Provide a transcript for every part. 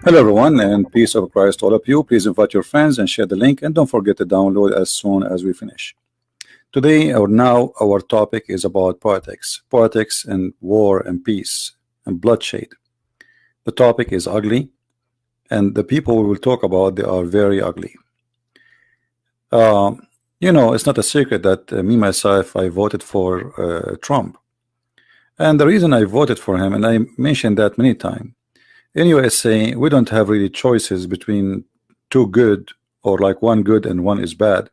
Hello everyone, and peace of Christ to all of you. Please invite your friends and share the link, and don't forget to download as soon as we finish. Today or now our topic is about politics and war and peace and bloodshed. The topic is ugly, and the people we will talk about, they are very ugly. It's not a secret that me myself, I voted for Trump, and the reason I voted for him, and I mentioned that many times, in USA we don't have really choices between two good, or like one good and one is bad.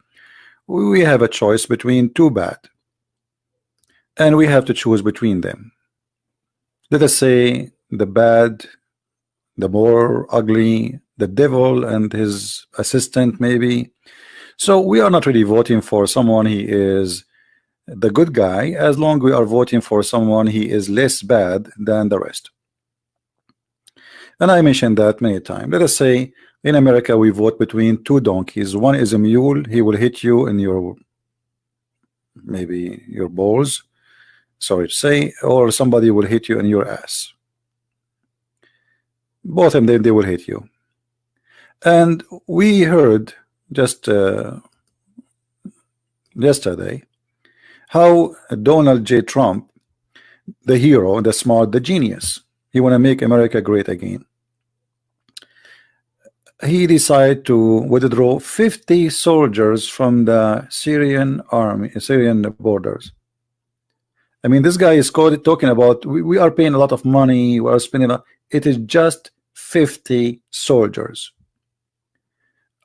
We have a choice between two bad, and we have to choose between them. Let us say the bad, the more ugly, the devil and his assistant maybe. So we are not really voting for someone he is the good guy, as long we are voting for someone he is less bad than the rest. And I mentioned that many times. Let us say in America we vote between two donkeys. One is a mule, he will hit you in your maybe your balls, sorry to say, or somebody will hit you in your ass. Both of them, they will hit you. And we heard just yesterday how Donald J. Trump, the hero, the smart, the genius, he want to make America great again. He decided to withdraw 50 soldiers from the Syrian army, Syrian borders. I mean, this guy is talking about we are paying a lot of money, we are spending it is just 50 soldiers.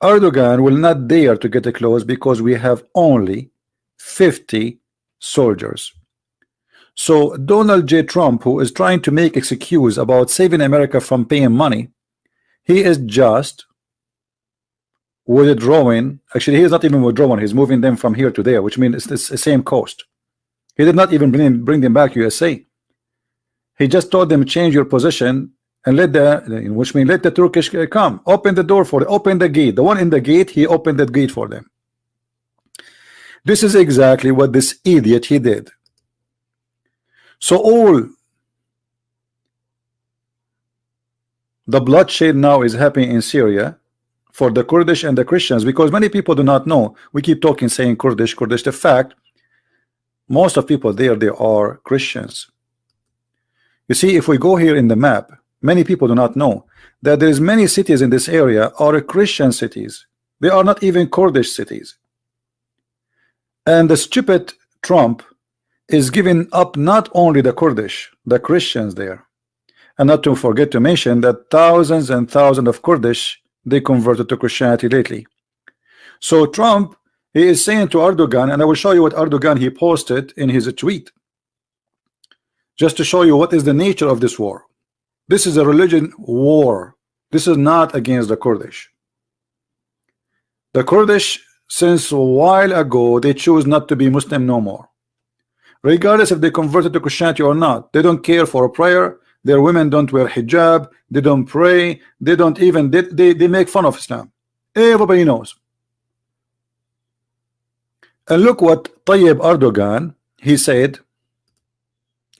Erdogan will not dare to get close because we have only 50 soldiers. So Donald J. Trump, who is trying to make excuse about saving America from paying money, he is just withdrawing. Actually, he is not even withdrawing, he's moving them from here to there, which means it's the same coast. He did not even bring them back USA. He just told them change your position and let the Turkish come. Open the door for them. Open the gate. The one in the gate, he opened that gate for them. This is exactly what this idiot he did. So all the bloodshed now is happening in Syria for the Kurdish and the Christians, because many people do not know. We keep talking saying Kurdish. The fact, most of people there, they are Christians. You see, if we go here in the map, many people do not know that there is many cities in this area are Christian cities. They are not even Kurdish cities. And the stupid Trump is giving up not only the Kurdish, the Christians there. And not to forget to mention that thousands and thousands of Kurdish, they converted to Christianity lately. So Trump, he is saying to Erdogan, and I will show you what Erdogan he posted in his tweet, just to show you what is the nature of this war. This is a religion war. This is not against the Kurdish. The Kurdish, since a while ago, they choose not to be Muslim no more. Regardless if they converted to Christianity or not, they don't care for a prayer. Their women don't wear hijab, they don't pray, they don't even they make fun of Islam. Everybody knows. And look what Tayyip Erdogan he said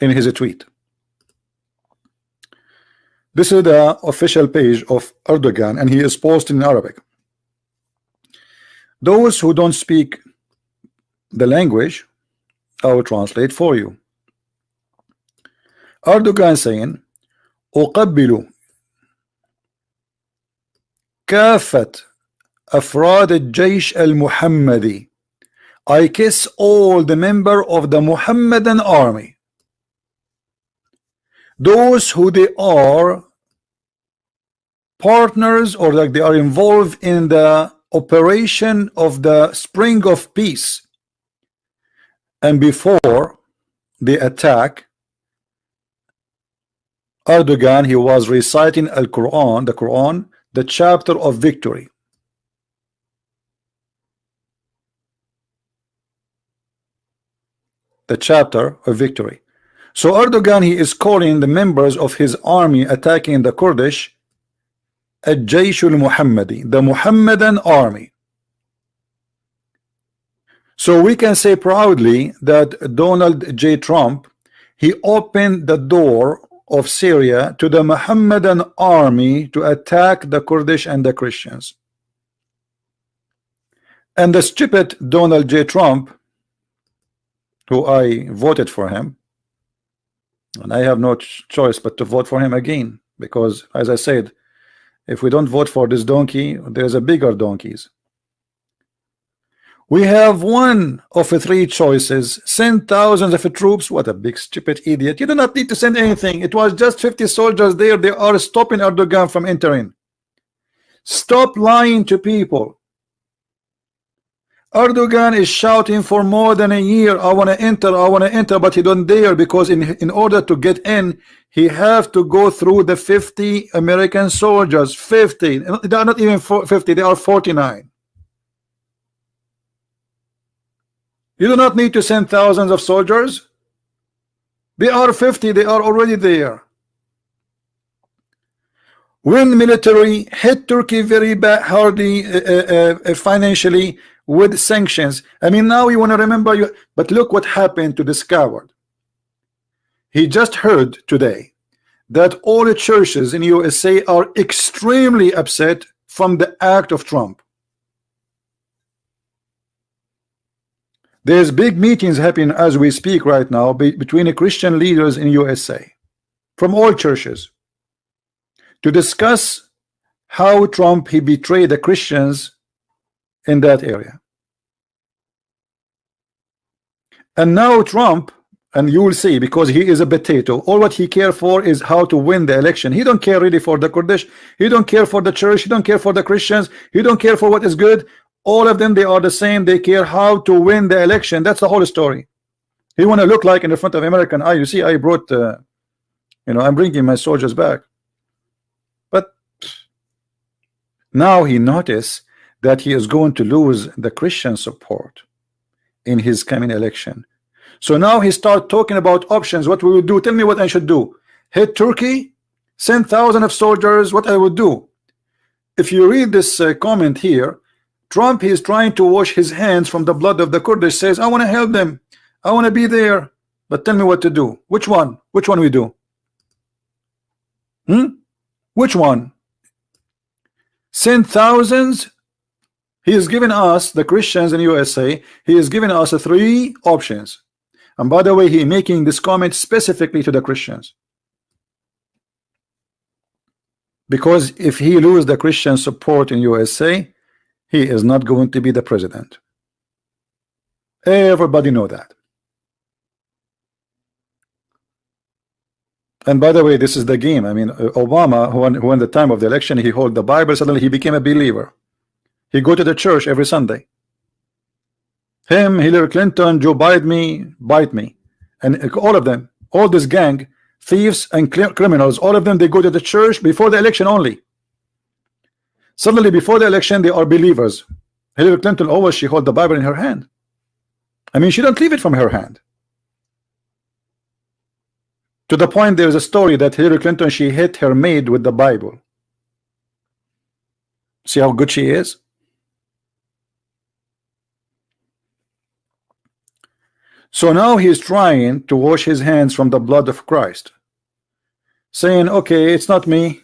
in his tweet. This is the official page of Erdogan, and he is posting in Arabic. Those who don't speak the language, I will translate for you. Erdogan saying, أقبل كافة أفراد الجيش المحمدي. I kiss all the member of the Muhammadan army. Those who they are partners, or like they are involved in the operation of the Spring of Peace, and before the attack, Erdogan he was reciting Al-Quran, the Quran, the chapter of victory. The chapter of victory. So Erdogan he is calling the members of his army attacking the Kurdish Al-Jaysh al-Muhammadi, the Muhammadan army. So we can say proudly that Donald J. Trump he opened the door of Syria to the Mohammedan army to attack the Kurdish and the Christians. And the stupid Donald J. Trump, who I voted for him, and I have no choice but to vote for him again, because as I said, if we don't vote for this donkey, there's a bigger donkeys. We have one of the three choices: send thousands of troops. What a big stupid idiot. You do not need to send anything. It was just 50 soldiers there. They are stopping Erdogan from entering. Stop lying to people. Erdogan is shouting for more than a year, I want to enter, but he don't dare, because in order to get in, he have to go through the 50 American soldiers. 50. They are not even 50, they are 49. You do not need to send thousands of soldiers. They are 50. They are already there. When military hit Turkey very bad, hardly financially with sanctions. I mean, now you want to remember you, but look what happened to this coward. He just heard today that all the churches in USA are extremely upset from the act of Trump. There's big meetings happening as we speak right now between the Christian leaders in USA from all churches to discuss how Trump he betrayed the Christians in that area. And now Trump, and you will see, because he is a potato, all what he care for is how to win the election. He don't care really for the Kurdish, he don't care for the church, he don't care for the Christians, he don't care for what is good. All of them, they are the same. They care how to win the election. That's the whole story. He want to look like in the front of American eye. You see, I brought I'm bringing my soldiers back. But now he noticed that he is going to lose the Christian support in his coming election. So now he start talking about options. What we will do? Tell me what I should do. Hit Turkey, send thousands of soldiers. What I would do? If you read this comment here, Trump is trying to wash his hands from the blood of the Kurdish. Says, I want to help them, I want to be there, but tell me what to do. Which one we do? Which one? Send thousands. He is giving us, the Christians in USA, he is giving us three options. And by the way, he making this comment specifically to the Christians, because if he lose the Christian support in USA, he is not going to be the president. Everybody know that. And by the way, this is the game. I mean, Obama, who in the time of the election, he hold the Bible, suddenly he became a believer. He go to the church every Sunday. Him, Hillary Clinton, Joe Biden, and all of them, all this gang, thieves and criminals, all of them, they go to the church before the election only. Suddenly, before the election, they are believers. Hillary Clinton always she hold the Bible in her hand. I mean, she don't leave it from her hand. To the point, there is a story that Hillary Clinton she hit her maid with the Bible. See how good she is. So now he is trying to wash his hands from the blood of Christ, saying, okay, it's not me,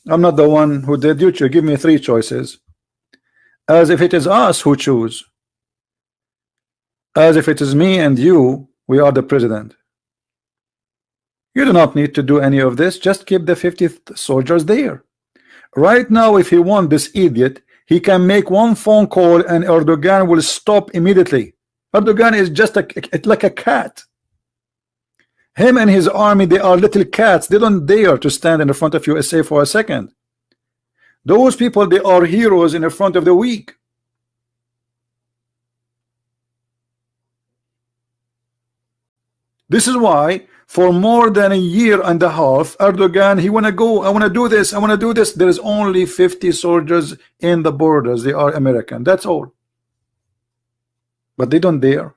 I'm not the one who did. You give me three choices, as if it is us who choose, as if it is me and you, we are the president. You do not need to do any of this. Just keep the 50 soldiers there. Right now, if he wants this idiot, he can make one phone call and Erdogan will stop immediately. Erdogan is just like a cat. Him and his army, they are little cats. They don't dare to stand in the front of USA for a second. Those people, they are heroes in the front of the weak. This is why for more than a year and a half, Erdogan, he want to go, I want to do this, I want to do this. There is only 50 soldiers in the borders. They are American. That's all. But they don't dare.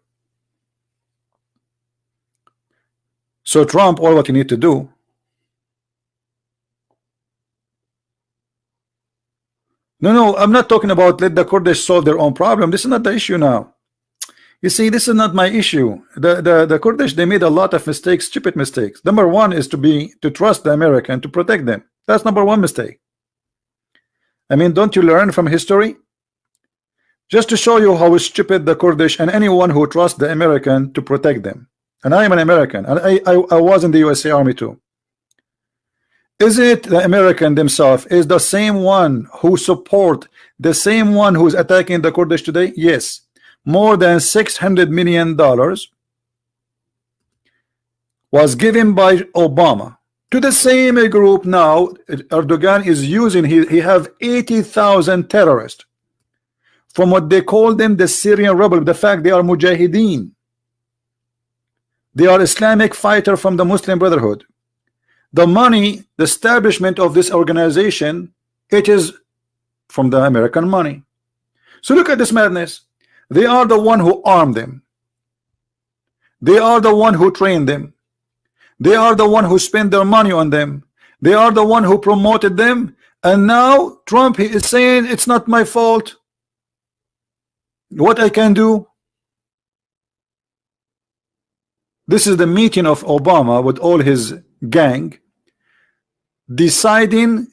So Trump, all what you need to do, no, I'm not talking about let the Kurdish solve their own problem. This is not the issue now. You see, this is not my issue. The Kurdish, they made a lot of mistakes, stupid mistakes. Number one is to trust the American to protect them. That's number one mistake. I mean, don't you learn from history? Just to show you how stupid the Kurdish and anyone who trusts the American to protect them. And I am an American, and I was in the USA Army too. Is it the American themselves is the same one who support the same one who is attacking the Kurdish today? Yes. More than $600 million was given by Obama to the same group. Now Erdogan is using, he have 80,000 terrorists from what they call them the Syrian rebel. The fact they are mujahideen, they are Islamic fighter from the Muslim Brotherhood. The money, the establishment of this organization, it is from the American money. So look at this madness. They are the one who armed them. They are the one who trained them. They are the one who spent their money on them. They are the one who promoted them. And now Trump, he is saying it's not my fault. What I can do. This is the meeting of Obama with all his gang, deciding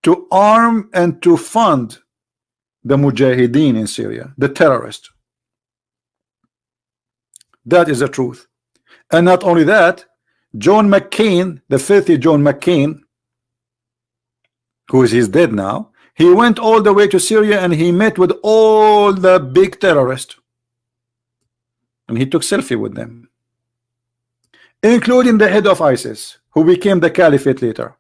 to arm and to fund the mujahideen in Syria, the terrorists. That is the truth. And not only that, John McCain, the filthy John McCain, who is dead now, he went all the way to Syria and he met with all the big terrorists and he took selfie with them, including the head of ISIS, who became the caliphate later.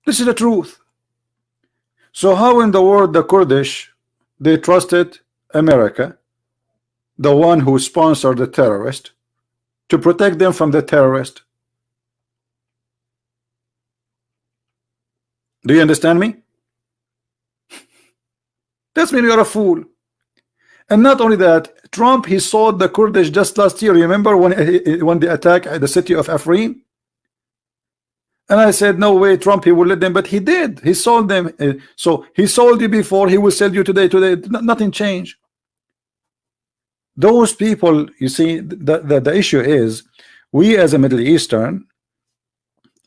This is the truth. So how in the world the Kurdish, they trusted America, the one who sponsored the terrorist, to protect them from the terrorist? Do you understand me? That's mean you're a fool. And not only that, Trump, he sold the Kurdish just last year. Remember when they attacked the city of Afrin? And I said, no way, Trump, he will let them, but he did. He sold them. So he sold you before, he will sell you today. Nothing changed. Those people, you see, the issue is, we as a Middle Eastern,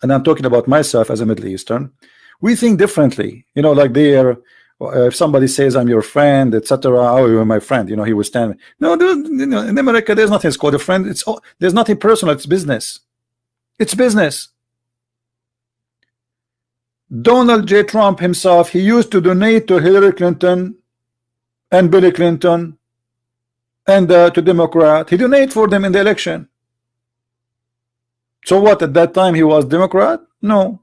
and I'm talking about myself as a Middle Eastern, we think differently. You know, like if somebody says I'm your friend, etc. Oh, you're my friend. You know, he will stand. No, in America, there's nothing called a friend. There's nothing personal. It's business. It's business. Donald J. Trump himself, he used to donate to Hillary Clinton and Billy Clinton and to Democrat. He donated for them in the election. So what, at that time he was Democrat? No.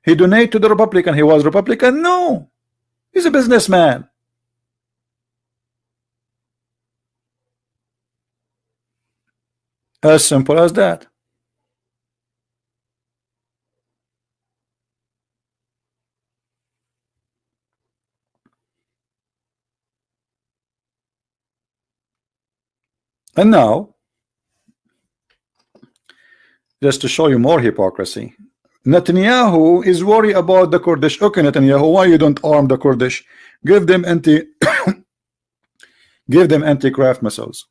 He donated to the Republican. He was Republican? No. He's a businessman. As simple as that. And now, just to show you more hypocrisy, Netanyahu is worried about the Kurdish. Okay, Netanyahu, why you don't arm the Kurdish? Give them give them anti-craft missiles.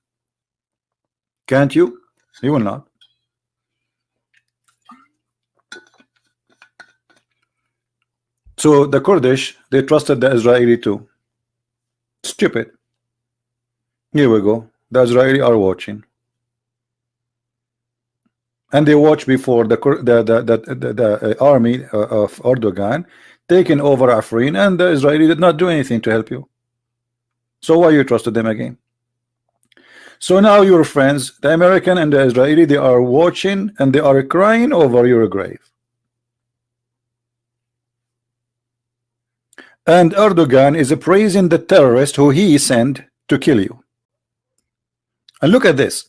Can't you? You will not. So the Kurdish, they trusted the Israeli too. Stupid. Here we go. The Israeli are watching, and they watched before the army of Erdogan taking over Afrin, and the Israeli did not do anything to help you. So why you trusted them again? So now your friends, the American and the Israeli, they are watching and they are crying over your grave. And Erdogan is praising the terrorist who he sent to kill you. And look at this.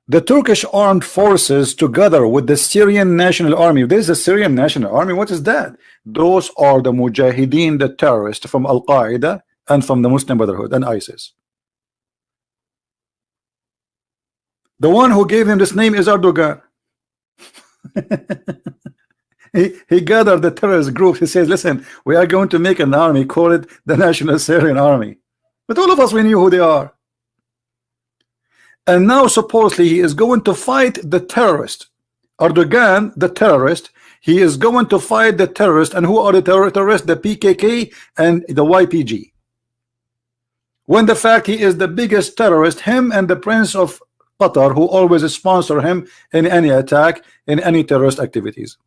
The Turkish armed forces together with the Syrian National Army. There's a Syrian National Army. What is that? Those are the Mujahideen, the terrorists from Al-Qaeda and from the Muslim Brotherhood and ISIS. The one who gave him this name is Erdogan. He gathered the terrorist group. He says, listen, we are going to make an army, call it the National Syrian Army. But all of us, we knew who they are. And now supposedly he is going to fight the terrorist. Erdogan, the terrorist, he is going to fight the terrorist. And who are the terrorists? The PKK and the YPG. When the fact he is the biggest terrorist, him and the Prince of Qatar, who always sponsor him in any attack, in any terrorist activities.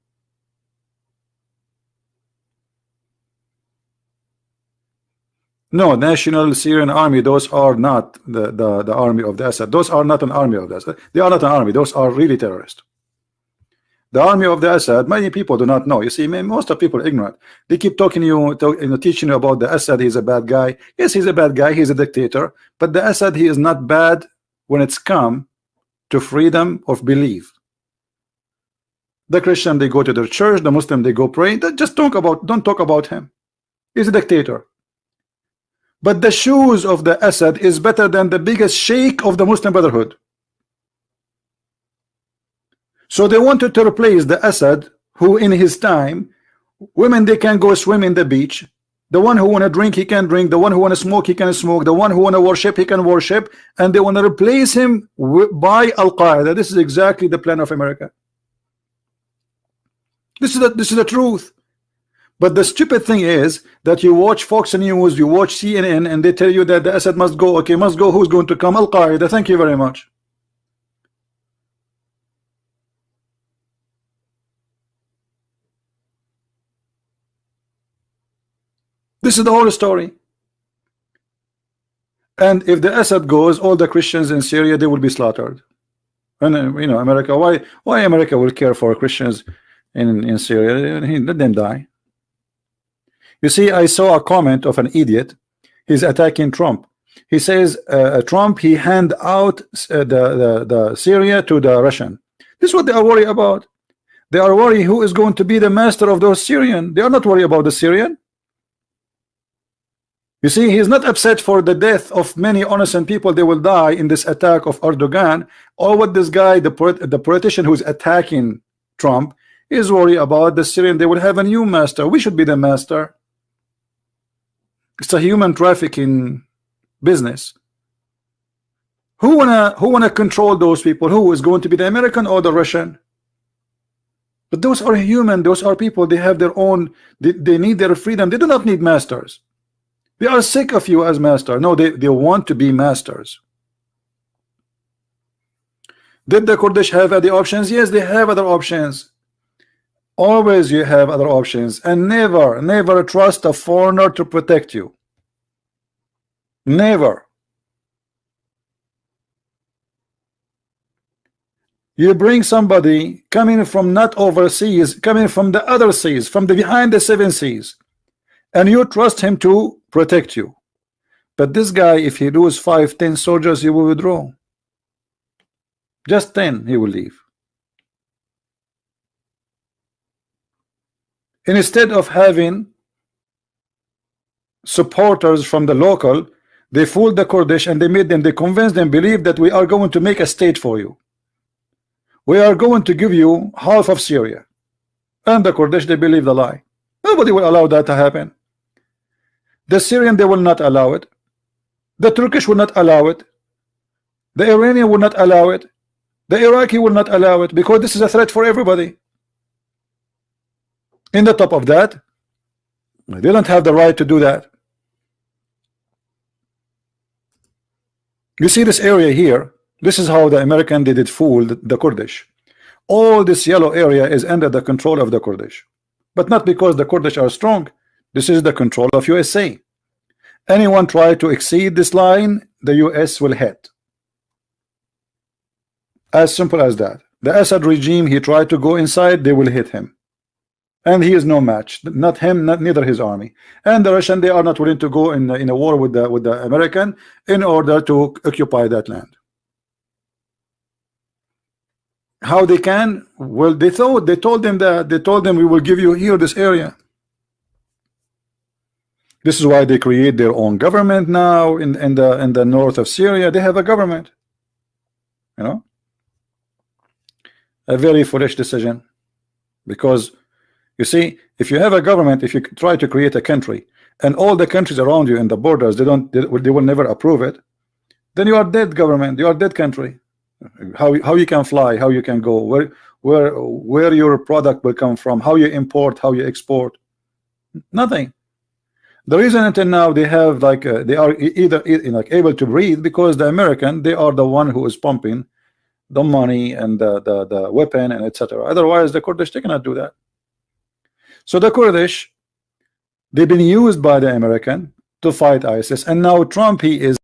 No, National Syrian Army, those are not the army of the Assad. Those are not an army of the Assad. They are not an army. Those are really terrorists. The army of the Assad, many people do not know. You see, most of people are ignorant. They keep talking to you, teaching you about the Assad. He's a bad guy. Yes, he's a bad guy. He's a dictator. But the Assad, he is not bad when it's come to freedom of belief. The Christian, they go to their church. The Muslim, they go pray. Just don't talk about him. He's a dictator. But the shoes of the Assad is better than the biggest sheikh of the Muslim Brotherhood. So they wanted to replace the Assad, who in his time, women, they can go swim in the beach. The one who want to drink, he can drink. The one who want to smoke, he can smoke. The one who want to worship, he can worship. And they want to replace him by Al-Qaeda. This is exactly the plan of America. This is the truth. But the stupid thing is that you watch Fox News, you watch CNN, and they tell you that the Assad must go. Okay, must go. Who's going to come? Al-Qaeda. Thank you very much. This is the whole story. And if the Assad goes, all the Christians in Syria, they will be slaughtered. And you know, America, why America will care for Christians in Syria? Let them die. You see, I saw a comment of an idiot. He's attacking Trump. He says Trump, he hand out the Syria to the Russian. This is what they are worried about. They are worried who is going to be the master of those Syrian. They are not worried about the Syrian. You see, he is not upset for the death of many innocent people. They will die in this attack of Erdogan. Or what this guy, the politician who's attacking Trump, is worried about the Syrian. They will have a new master. We should be the master. It's a human trafficking business. Who wanna control those people? Who is going to be the American or the Russian? But those are human. Those are people. They have their own. They need their freedom. They do not need masters. They are sick of you as master. No, they want to be masters. Did the Kurdish have other options? Yes, they have other options. Always you have other options, and never trust a foreigner to protect you. Never. You bring somebody coming from not overseas, coming from the other seas, from the behind the 7 seas, and you trust him to protect you. But this guy, if he lose 5-10 soldiers, he will withdraw. Just 10, he will leave. Instead of having supporters from the local, they fooled the Kurdish and they convinced them, believe that we are going to make a state for you. We are going to give you half of Syria. And the Kurdish, they believe the lie. Nobody will allow that to happen. The Syrian, they will not allow it. The Turkish will not allow it. The Iranian will not allow it. The Iraqi will not allow it, because this is a threat for everybody. In the top of that, they don't have the right to do that. You see this area here, this is how the American did fool the Kurdish. All this yellow area is under the control of the Kurdish, but not because the Kurdish are strong. This is the control of USA. Anyone try to exceed this line, the US will hit. As simple as that. The Assad regime, he tried to go inside, they will hit him. And he is no match. Not him, neither his army. And the Russian, they are not willing to go in a war with the American in order to occupy that land. How they can? Well, they told them we will give you here this area. This is why they create their own government now in the north of Syria. They have a government. You know, a very foolish decision, because You see, if you have a government, if you try to create a country, and all the countries around you in the borders, they will never approve it, then you are dead government, you are dead country. How you can fly, how you can go, where your product will come from, how you import, how you export, nothing. The reason until now they have like they are either like able to breathe because the American, they are the one who is pumping the money and the weapon and etc. Otherwise the Kurdish, they cannot do that. So the Kurdish, they've been used by the American to fight ISIS, and now Trump, he is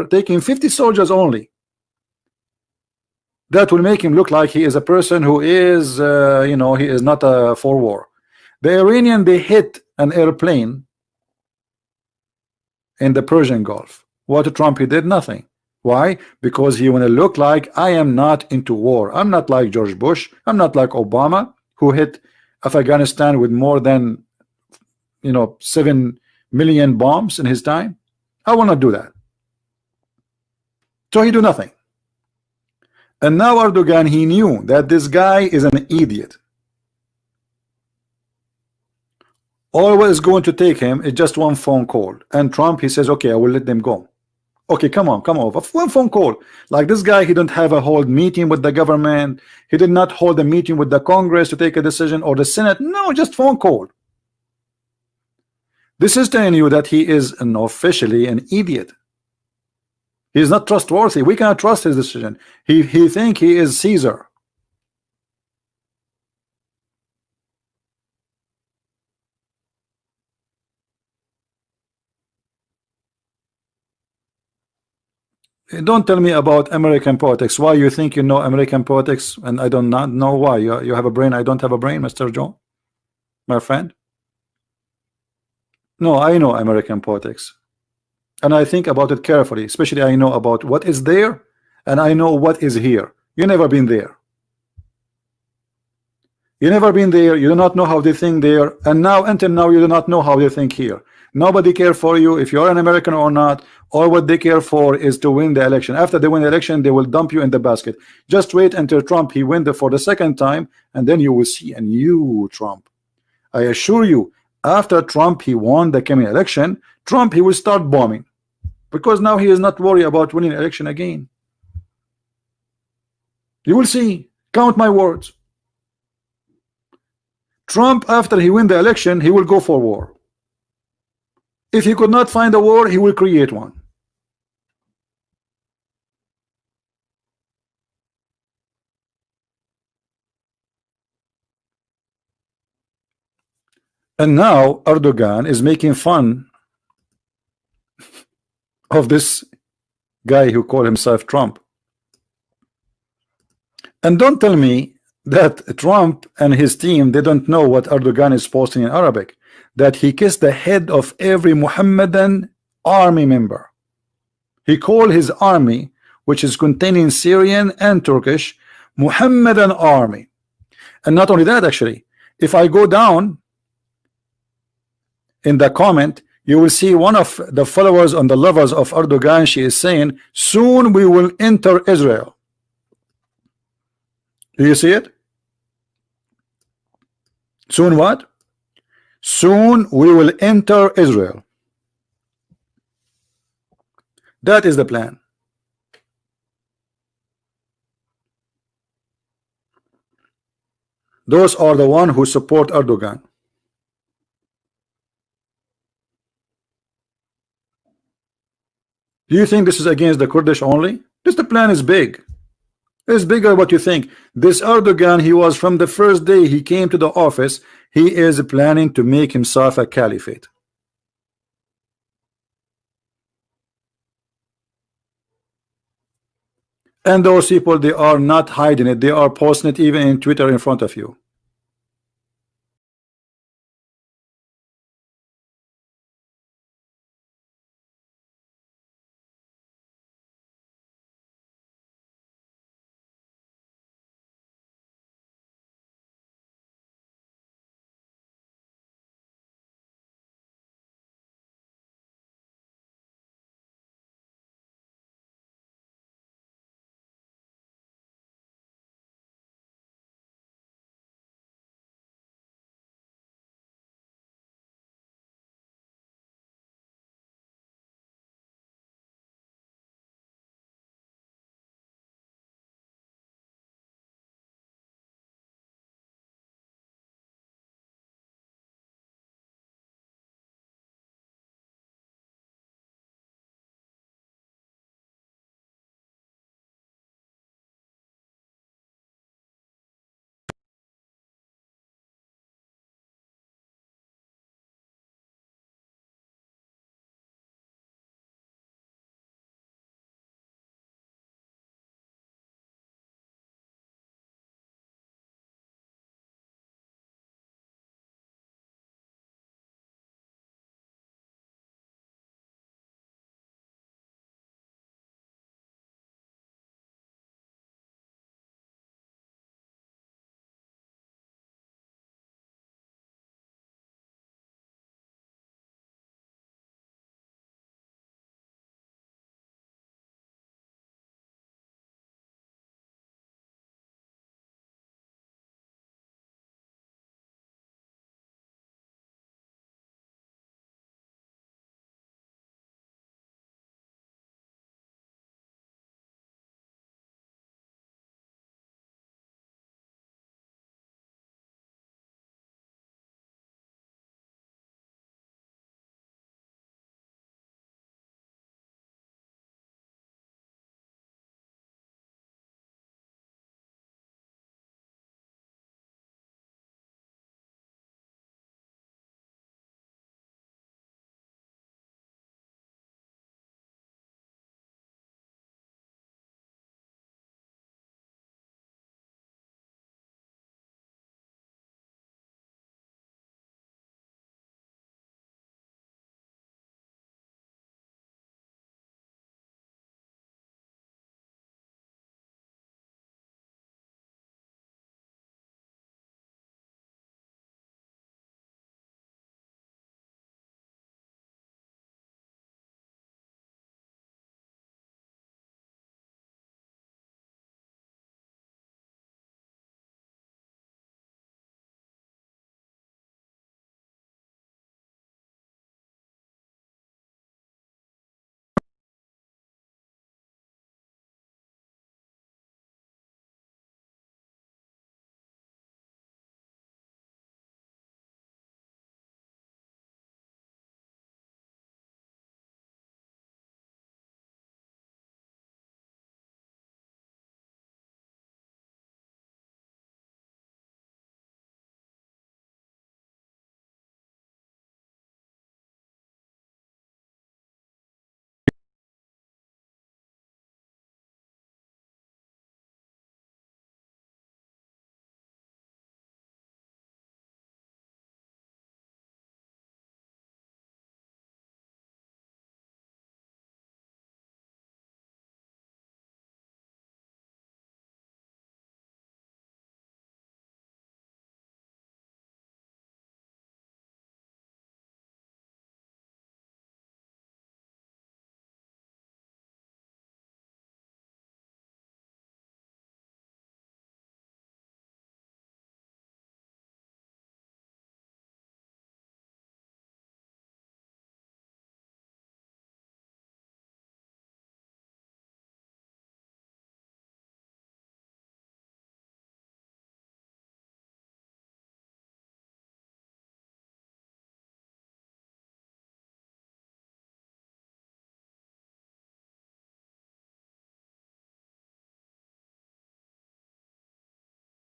taking 50 soldiers only. That will make him look like he is a person who is, you know, he is not for war. The Iranian, they hit an airplane in the Persian Gulf. What Trump, he did nothing. Why? Because he want to look like I am not into war. I'm not like George Bush. I'm not like Obama, who hit Afghanistan with more than 7 million bombs in his time. I will not do that. So he do nothing. And now Erdogan, he knew that this guy is an idiot. All what is going to take him is just one phone call. And Trump, he says, okay, I will let them go. Okay, come on, come over. One phone call. Like this guy, he didn't have a whole meeting with the government. He did not hold a meeting with the Congress to take a decision, or the Senate. No, just phone call. This is telling you that he is officially an idiot. He is not trustworthy. We cannot trust his decision. He think he is Caesar. Don't tell me about American politics. Why you think you know American politics and I do not know why? You have a brain. I don't have a brain, Mr. John, my friend. No, I know American politics. And I think about it carefully, especially I know about what is there and I know what is here. You never been there. You never been there. You do not know how they think there, and now until now you do not know how they think here. Nobody care for you if you're an American or not. All what they care for is to win the election. After they win the election, they will dump you in the basket. Just wait until Trump he win for the second time, and then you will see a new Trump. I assure you, after Trump he won the coming election, Trump he will start bombing, because now he is not worried about winning election again. You will see. Count my words. Trump, after he win the election, he will go for war. If he could not find a war, he will create one. And now Erdogan is making fun of this guy who called himself Trump. And don't tell me that Trump and his team, they don't know what Erdogan is posting in Arabic, that he kissed the head of every Mohammedan army member. He called his army, which is containing Syrian and Turkish, Mohammedan army. And not only that, actually, if I go down in the comment, you will see one of the followers on the lovers of Erdogan, she is saying, soon we will enter Israel. Do you see it? Soon what? Soon we will enter Israel. That is the plan. Those are the one who support Erdogan. Do you think this is against the Kurdish only? This the plan is big. It's bigger what you think. This Erdogan, he was from the first day he came to the office, he is planning to make himself a caliphate. And those people, they are not hiding it. They are posting it even in Twitter in front of you.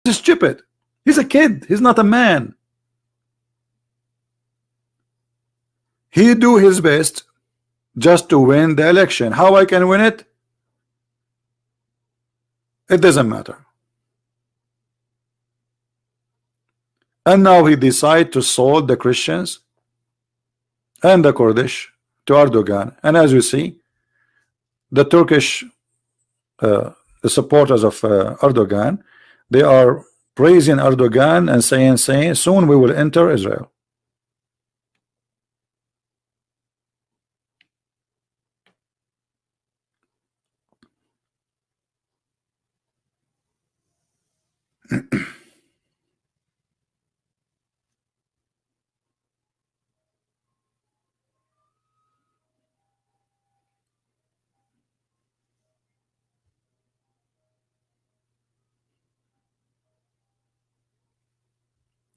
He's stupid. He's a kid. He's not a man. He do his best just to win the election. How I can win it? It doesn't matter. And now he decide to sold the Christians and the Kurdish to Erdogan. And as you see, the Turkish the supporters of Erdogan, they are praising Erdogan and saying soon we will enter Israel.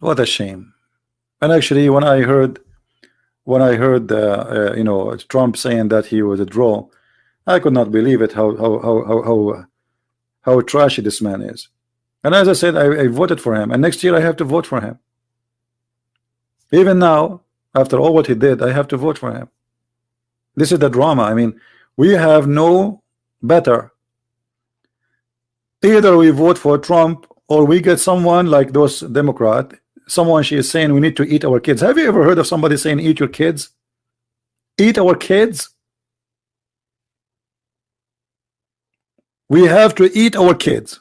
What a shame. And actually, when I heard you know, Trump saying that he would withdraw, I could not believe it. How trashy this man is. And as I said, I voted for him, and next year I have to vote for him. Even now, after all what he did, I have to vote for him. This is the drama. I mean, we have no better. Either we vote for Trump or we get someone like those Democrat. Someone, she is saying we need to eat our kids. Have you ever heard of somebody saying eat your kids? Eat our kids? We have to eat our kids.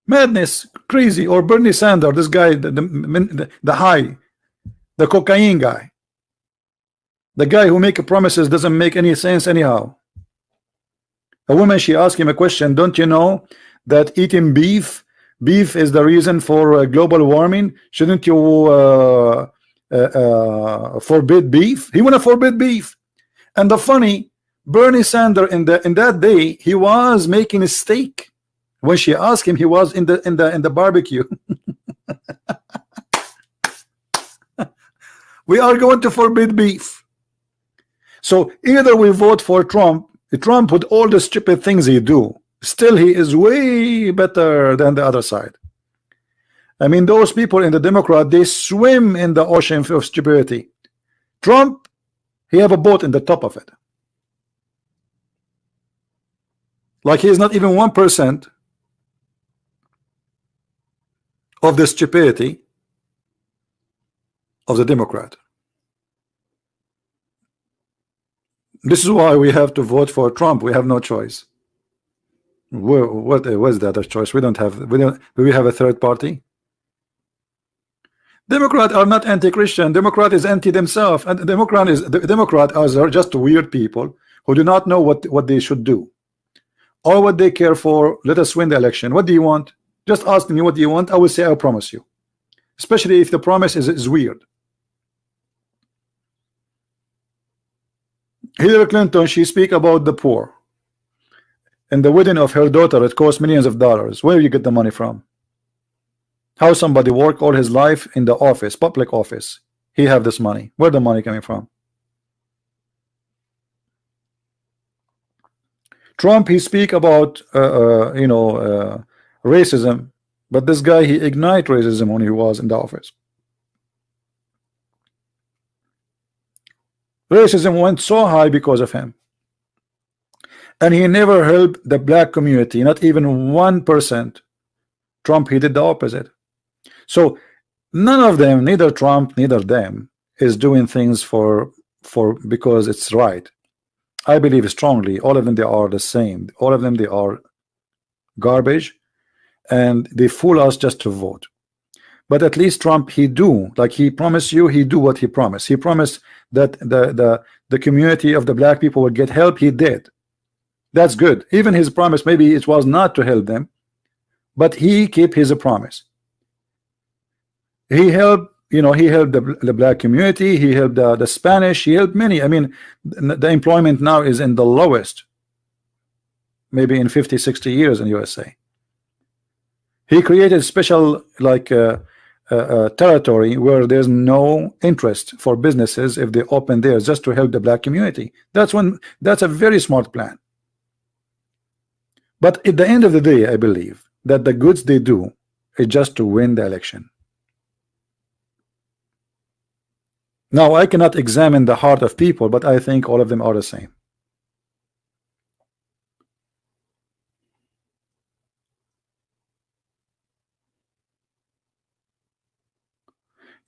Madness, crazy. Or Bernie Sanders, this guy, the high, the cocaine guy, the guy who make promises doesn't make any sense anyhow. A woman, she asked him a question. Don't you know that eating beef is the reason for global warming? Shouldn't you forbid beef? He want to forbid beef. And the funny, Bernie Sanders in that day, he was making a steak. When she asked him, he was in the barbecue. We are going to forbid beef. So either we vote for Trump with all the stupid things he do, still he is way better than the other side. I mean, those people in the Democrat, they swim in the ocean of stupidity. Trump, he have a boat in the top of it. Like he is not even 1% of the stupidity of the Democrat. This is why we have to vote for Trump. We have no choice. What was the other choice? We don't have. Do we have a third party? Democrats are not anti-Christian. Democrat is anti themselves, and Democrat are just weird people who do not know what they should do or what they care for. Let us win the election. What do you want? Just ask me what do you want. I will say I promise you. Especially if the promise is weird. Hillary Clinton, she speak about the poor. And the wedding of her daughter, it cost millions of dollars. Where you get the money from? How somebody work all his life in the office, public office, he have this money. Where the money coming from? Trump, he speak about racism, but this guy, he ignite racism when he was in the office. Racism went so high because of him. And he never helped the black community, not even 1%. Trump, he did the opposite. So none of them, neither Trump, neither them, is doing things for because it's right. I believe strongly all of them, they are the same. All of them, they are garbage, and they fool us just to vote. But at least Trump, he do, like he promised you, he do what he promised. He promised that the community of the black people would get help. He did. That's good. Even his promise, maybe it was not to help them, but he kept his promise. He helped, he helped the black community. He helped the Spanish. He helped many. I mean, the employment now is in the lowest, maybe in 50-60 years in USA. He created special territory where there's no interest for businesses if they open theirs, just to help the black community. That's a very smart plan. But at the end of the day, I believe that the goods they do, is just to win the election. Now, I cannot examine the heart of people, but I think all of them are the same.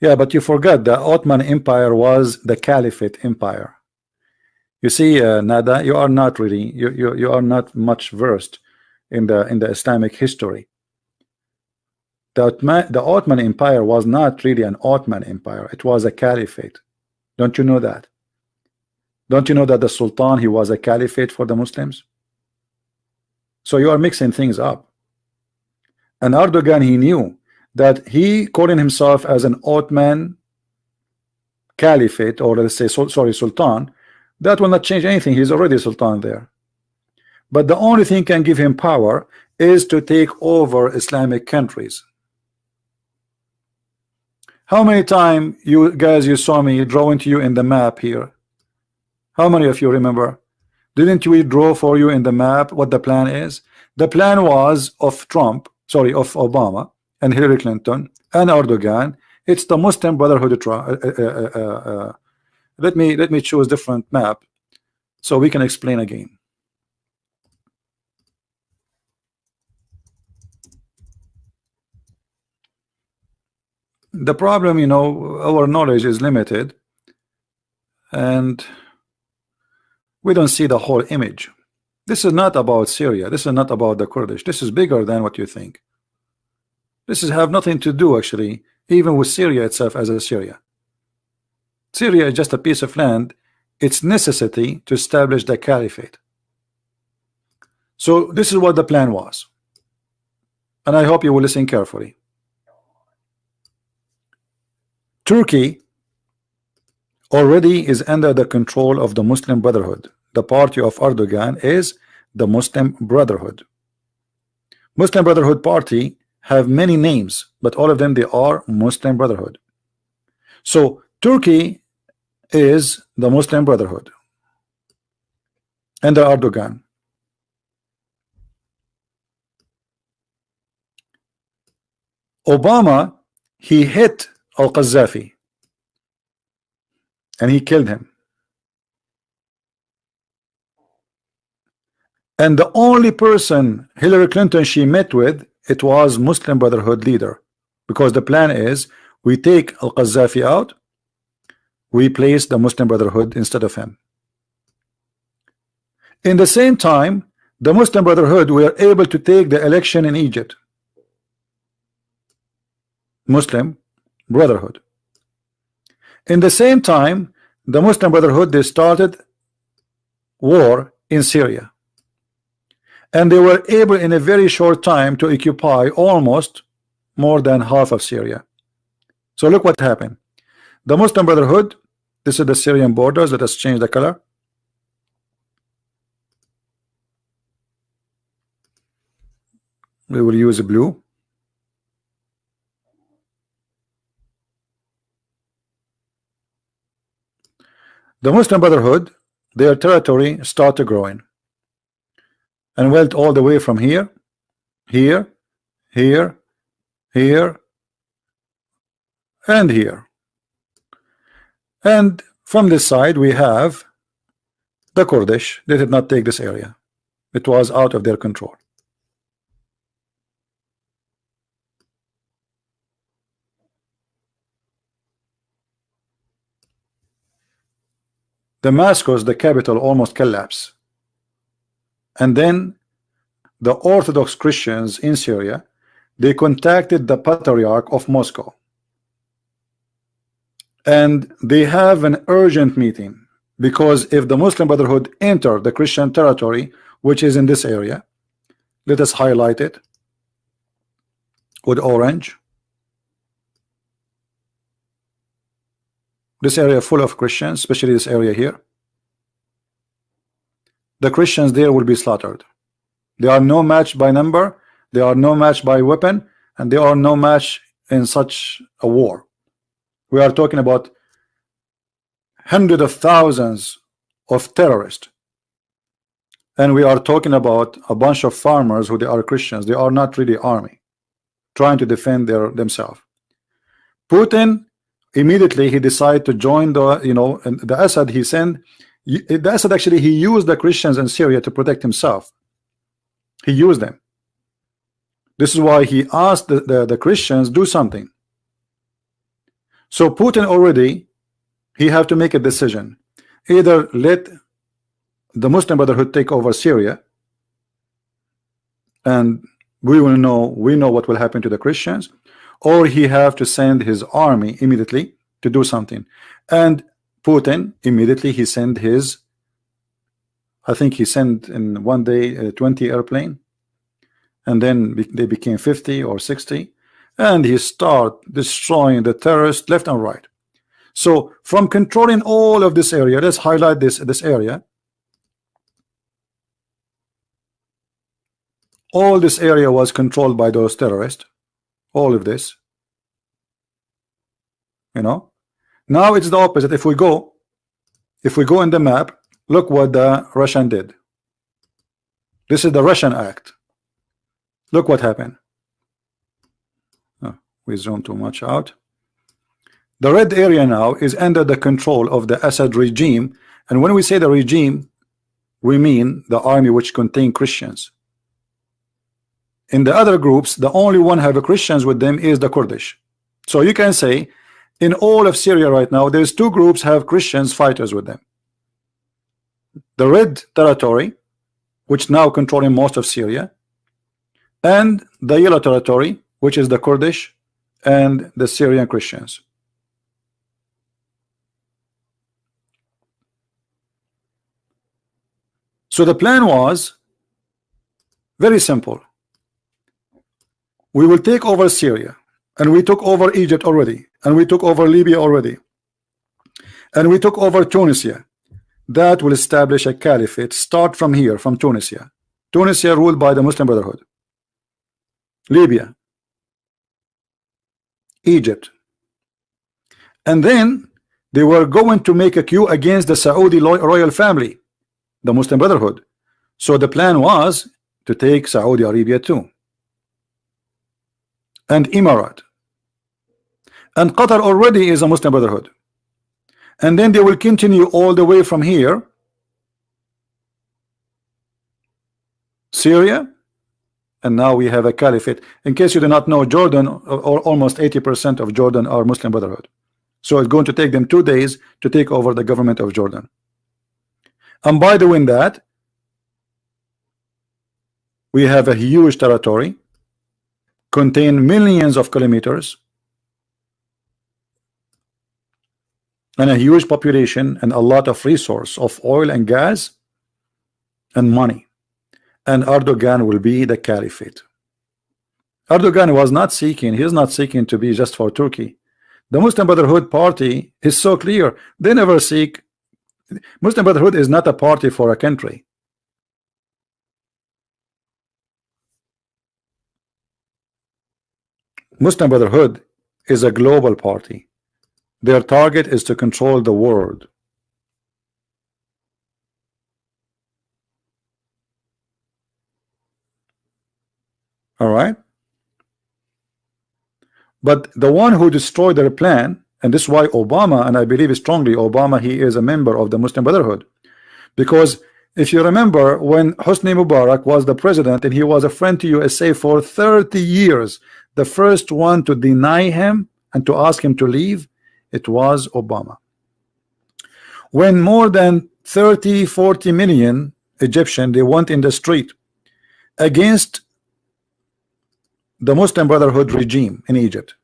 Yeah, but you forgot the Ottoman Empire was the Caliphate Empire. You see, Nada, you are not really you are not much versed in the Islamic history. The Ottoman Empire was not really an Ottoman Empire. It was a caliphate. Don't you know that? Don't you know that the Sultan, he was a caliphate for the Muslims? So you are mixing things up. And Erdogan, he knew that he calling himself as an Ottoman caliphate, or let's say Sultan, that will not change anything. He's already Sultan there. But the only thing can give him power is to take over Islamic countries. How many times you guys you saw me drawing to you in the map here? How many of you remember? Didn't we draw for you in the map what the plan is? The plan was of of Obama and Hillary Clinton and Erdogan. It's the Muslim Brotherhood. Let me choose different map so we can explain again. The problem, you know, our knowledge is limited and we don't see the whole image. This is not about Syria. This is not about the Kurdish. This is bigger than what you think. This is have nothing to do actually even with Syria itself as a Syria. Syria is just a piece of land. It's necessity to establish the caliphate. So this is what the plan was, and I hope you will listen carefully. Turkey already is under the control of the Muslim Brotherhood. The party of Erdogan is the Muslim Brotherhood. Muslim Brotherhood party have many names, but all of them, they are Muslim Brotherhood. So Turkey is the Muslim Brotherhood under Erdogan. Obama, he hit Al-Qaddafi and he killed him. And the only person Hillary Clinton she met with, it was Muslim Brotherhood leader, because the plan is we take Al-Qaddafi out, we place the Muslim Brotherhood instead of him. In the same time, the Muslim Brotherhood were able to take the election in Egypt. Muslim Brotherhood. In the same time, the Muslim Brotherhood, they started war in Syria, and they were able in a very short time to occupy almost more than half of Syria. So look what happened. The Muslim Brotherhood, this is the Syrian borders. Let us change the color. We will use blue. The Muslim Brotherhood, their territory started growing and went all the way from here, here, here, here, and here. And from this side we have the Kurdish. They did not take this area. It was out of their control. Damascus, the capital, almost collapsed. And then the Orthodox Christians in Syria, they contacted the Patriarch of Moscow. And they have an urgent meeting, because if the Muslim Brotherhood enter the Christian territory, which is in this area, let us highlight it with orange. This area full of Christians, especially this area here. The Christians there will be slaughtered. They are no match by number, they are no match by weapon, and they are no match in such a war. We are talking about hundreds of thousands of terrorists, and we are talking about a bunch of farmers who they are Christians. They are not really army. trying to defend themselves. Putin immediately he decided to join the and the Assad he sent. The Assad actually he used the Christians in Syria to protect himself. He used them. This is why he asked the Christians do something. So Putin already he have to make a decision. Either let the Muslim Brotherhood take over Syria, and we know what will happen to the Christians, or he have to send his army immediately to do something. And Putin immediately he sent his, I think he sent in one day 20 airplane, and then they became 50 or 60, and he start destroying the terrorists left and right. So from controlling all of this area, let's highlight this area. All this area was controlled by those terrorists. All of this, now it's the opposite. If we go in the map, look what the Russian did. This is the Russian act. Look what happened. Oh, we zoom too much out. The red area now is under the control of the Assad regime, and when we say the regime, we mean the army which contain Christians. In the other groups, the only one have Christians with them is the Kurdish. So you can say in all of Syria right now, there's two groups have Christians fighters with them. The red territory, which now controlling most of Syria, and the yellow territory, which is the Kurdish and the Syrian Christians. So the plan was very simple. We will take over Syria, and we took over Egypt already, and we took over Libya already, and we took over Tunisia. That will establish a caliphate. Start from here, from Tunisia. Tunisia ruled by the Muslim Brotherhood. Libya, Egypt, and then they were going to make a coup against the Saudi royal family, the Muslim Brotherhood. So the plan was to take Saudi Arabia too, and Emirat, and Qatar already is a Muslim Brotherhood, and then they will continue all the way from here, Syria, and now we have a caliphate. In case you do not know, Jordan, or almost 80% of Jordan are Muslim Brotherhood. So it's going to take them 2 days to take over the government of Jordan. And by doing that, we have a huge territory, contain millions of kilometers, and a huge population, and a lot of resource of oil and gas and money. And Erdogan will be the caliphate. Erdogan was not seeking, he is not seeking to be just for Turkey. The Muslim Brotherhood party is so clear. They never seek. Muslim Brotherhood is not a party for a country. Muslim Brotherhood is a global party. Their target is to control the world. All right. But the one who destroyed their plan, and this is why Obama, and I believe strongly Obama, he is a member of the Muslim Brotherhood, because if you remember when Hosni Mubarak was the president and he was a friend to USA for 30 years, the first one to deny him and to ask him to leave, it was Obama. When more than 30-40 million Egyptian, they went in the street against the Muslim Brotherhood regime in Egypt,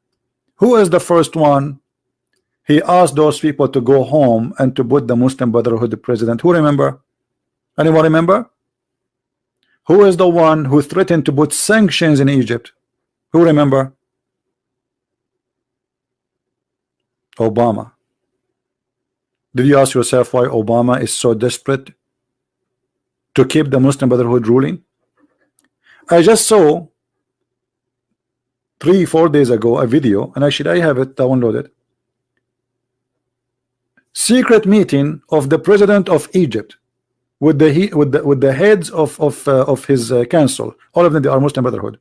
who is the first one? He asked those people to go home and to put the Muslim Brotherhood president. Who remember? Anyone remember? Who is the one who threatened to put sanctions in Egypt? Who remember? Obama. Did you ask yourself why Obama is so desperate to keep the Muslim Brotherhood ruling? I just saw 3-4 days ago a video, and actually I have it downloaded. Secret meeting of the president of Egypt with the heads of his council. All of them, they are Muslim Brotherhood,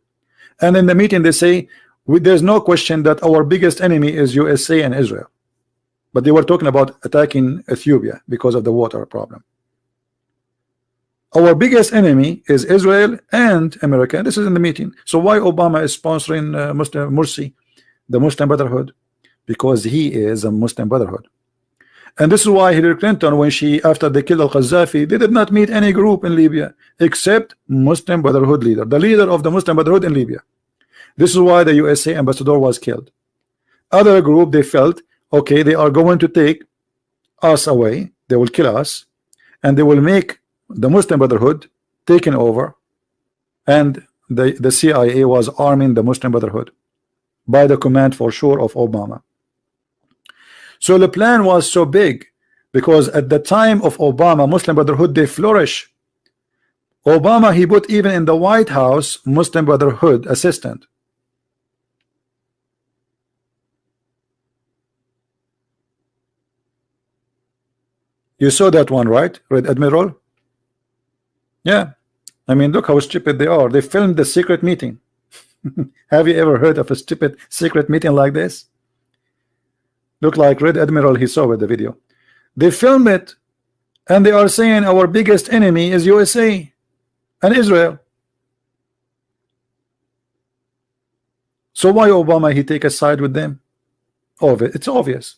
And in the meeting they say, there's no question that our biggest enemy is USA and Israel. But they were talking about attacking Ethiopia because of the water problem. Our biggest enemy is Israel and America. This is in the meeting. So why Obama is sponsoring Muslim Morsi, the Muslim Brotherhood? Because he is a Muslim Brotherhood. And this is why Hillary Clinton, when she, after they killed al-Qaddafi, they did not meet any group in Libya except Muslim Brotherhood leader, the leader of the Muslim Brotherhood in Libya. This is why the USA ambassador was killed. Other group, they felt, okay, they are going to take us away, they will kill us, and they will make the Muslim Brotherhood taken over, and the CIA was arming the Muslim Brotherhood by the command for sure of Obama. So the plan was so big because at the time of Obama, Muslim Brotherhood, they flourish. Obama, he put even in the White House Muslim Brotherhood assistant. You saw that one, right, Red Admiral? Yeah, I mean, look how stupid they are. They filmed the secret meeting. Have you ever heard of a stupid secret meeting like this? Look like Red Admiral, he saw with the video. They film it, and they are saying our biggest enemy is USA and Israel. So why Obama he take a side with them? It's obvious.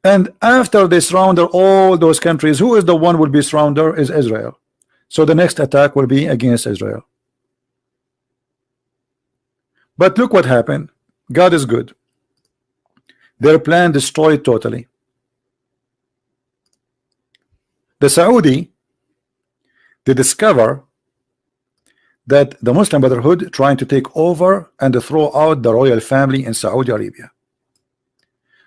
And after they surrender all those countries, who is the one will be surrendered? Is Israel. So the next attack will be against Israel. But look what happened. God is good. Their plan destroyed totally. The Saudi, they discover that the Muslim Brotherhood trying to take over and to throw out the royal family in Saudi Arabia.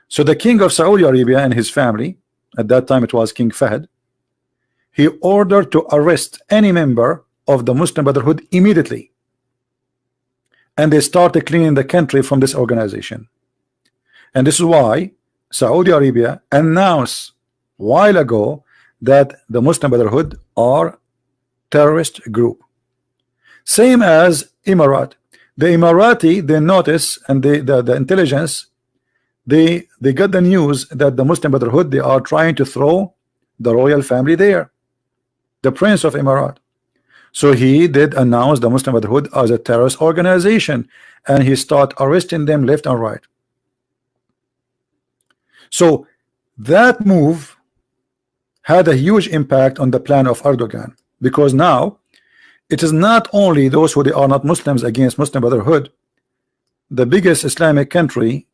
So the king of Saudi Arabia and his family, at that time it was King Fahd, he ordered to arrest any member of the Muslim Brotherhood immediately. And they started cleaning the country from this organization. And this is why Saudi Arabia announced a while ago that the Muslim Brotherhood are terrorist group. Same as Emirat. The Emirati, they notice, and the intelligence, they got the news that the Muslim Brotherhood, they are trying to throw the royal family there, the Prince of Emirat. So he did announce the Muslim Brotherhood as a terrorist organization, and he started arresting them left and right. So that move had a huge impact on the plan of Erdogan, because now it is not only those who they are not Muslims against Muslim Brotherhood. The biggest Islamic country,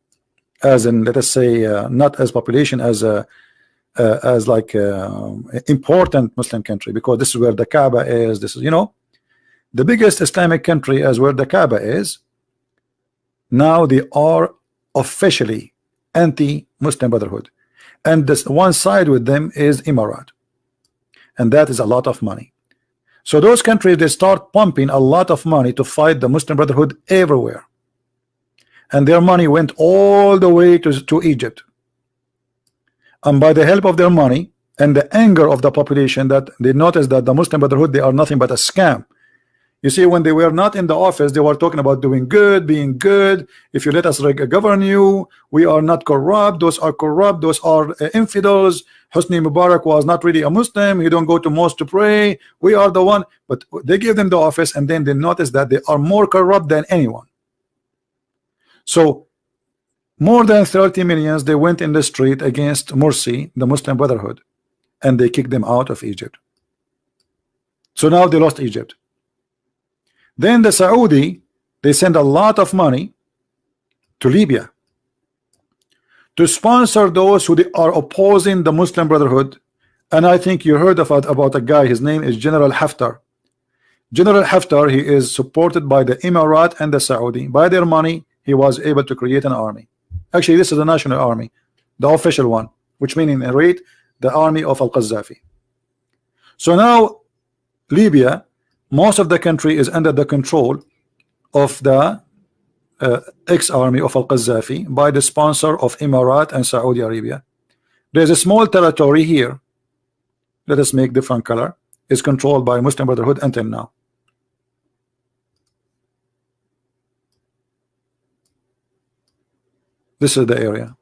as in, let us say, not as population as like important Muslim country, because this is where the Kaaba is. This is, you know, the biggest Islamic country as where the Kaaba is. Now they are officially anti-Muslim Brotherhood, and this one side with them is Emirat, and that is a lot of money. So those countries, they start pumping a lot of money to fight the Muslim Brotherhood everywhere, and their money went all the way to Egypt. And by the help of their money and the anger of the population, that they noticed that the Muslim Brotherhood, they are nothing but a scam. You see, when they were not in the office, they were talking about doing good, being good. If you let us govern you, we are not corrupt. Those are corrupt. Those are infidels. Hosni Mubarak was not really a Muslim. He don't go to mosque to pray. We are the one. But they give them the office, and then they notice that they are more corrupt than anyone. So more than 30 millions, they went in the street against Morsi, the Muslim Brotherhood, and they kicked them out of Egypt. So now they lost Egypt. Then the Saudi, they send a lot of money to Libya to sponsor those who they are opposing the Muslim Brotherhood. And I think you heard about a guy, his name is General Haftar. General Haftar, he is supported by the Emirat and the Saudi. By their money, he was able to create an army. Actually, this is the national army, the official one, which means in rate the army of Al-Qaddafi. So now Libya, most of the country is under the control of the ex-army of Al-Qaddafi by the sponsor of Emirat and Saudi Arabia. There's a small territory here, let us make different color, is controlled by Muslim Brotherhood until now. This is the area,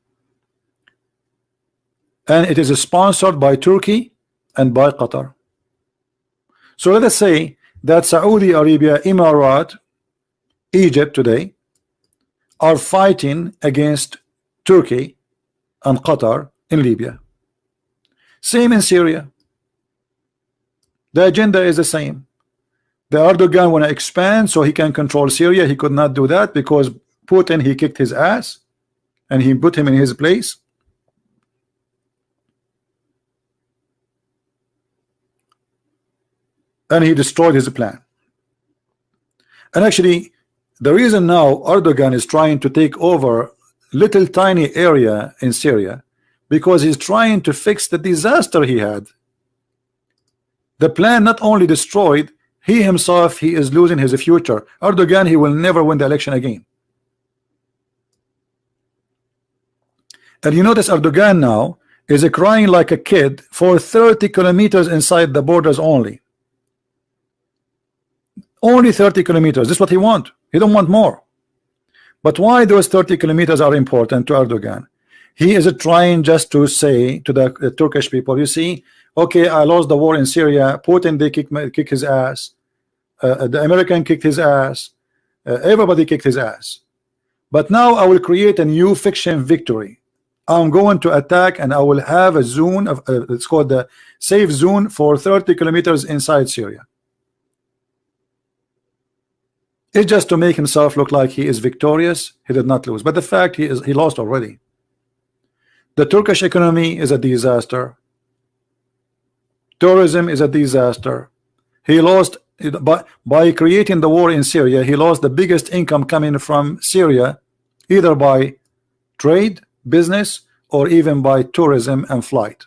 and it is sponsored by Turkey and by Qatar. So let us say that Saudi Arabia, Emirat, Egypt today are fighting against Turkey and Qatar in Libya. Same in Syria. The agenda is the same. The Erdogan want to expand so he can control Syria. He could not do that because Putin, he kicked his ass and he put him in his place. And he destroyed his plan. And actually, the reason now Erdogan is trying to take over little tiny area in Syria, because he's trying to fix the disaster he had. The plan not only destroyed, he himself, he is losing his future. Erdogan, he will never win the election again. And you notice Erdogan now is crying like a kid for 30 kilometers inside the borders only. Only 30 kilometers. This is what he wants. He don't want more. But why those 30 kilometers are important to Erdogan? He is trying just to say to the Turkish people, you see, okay, I lost the war in Syria. Putin, they kick his ass. The American kicked his ass. Everybody kicked his ass. But now I will create a new fiction victory. I'm going to attack, and I will have a zone of it's called the safe zone for 30 kilometers inside Syria. It's just to make himself look like he is victorious. He did not lose, but the fact he lost already. The Turkish economy is a disaster. Tourism is a disaster. He lost by creating the war in Syria. He lost the biggest income coming from Syria, either by trade, business, or even by tourism and flight.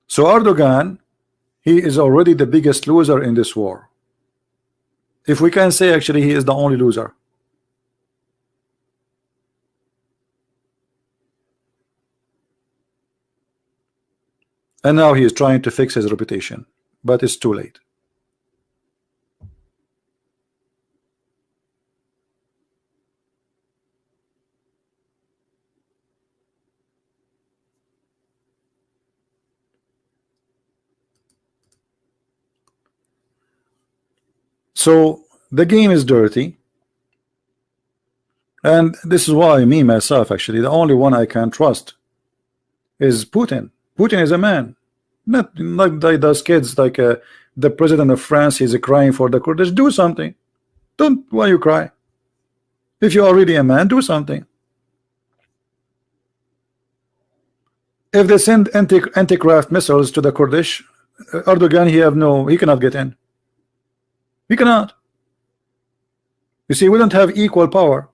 So Erdogan, he is already the biggest loser in this war. If we can say, actually, he is the only loser. And now he is trying to fix his reputation, but it's too late. So the game is dirty, and this is why me myself, actually, the only one I can trust is Putin. Putin is a man, not like those kids like the president of France. He's crying for the Kurdish. Do something. Don't, why you cry? If you're already a man, do something. If they send anti-craft missiles to the Kurdish, Erdogan, he cannot get in. We cannot. You see, we don't have equal power.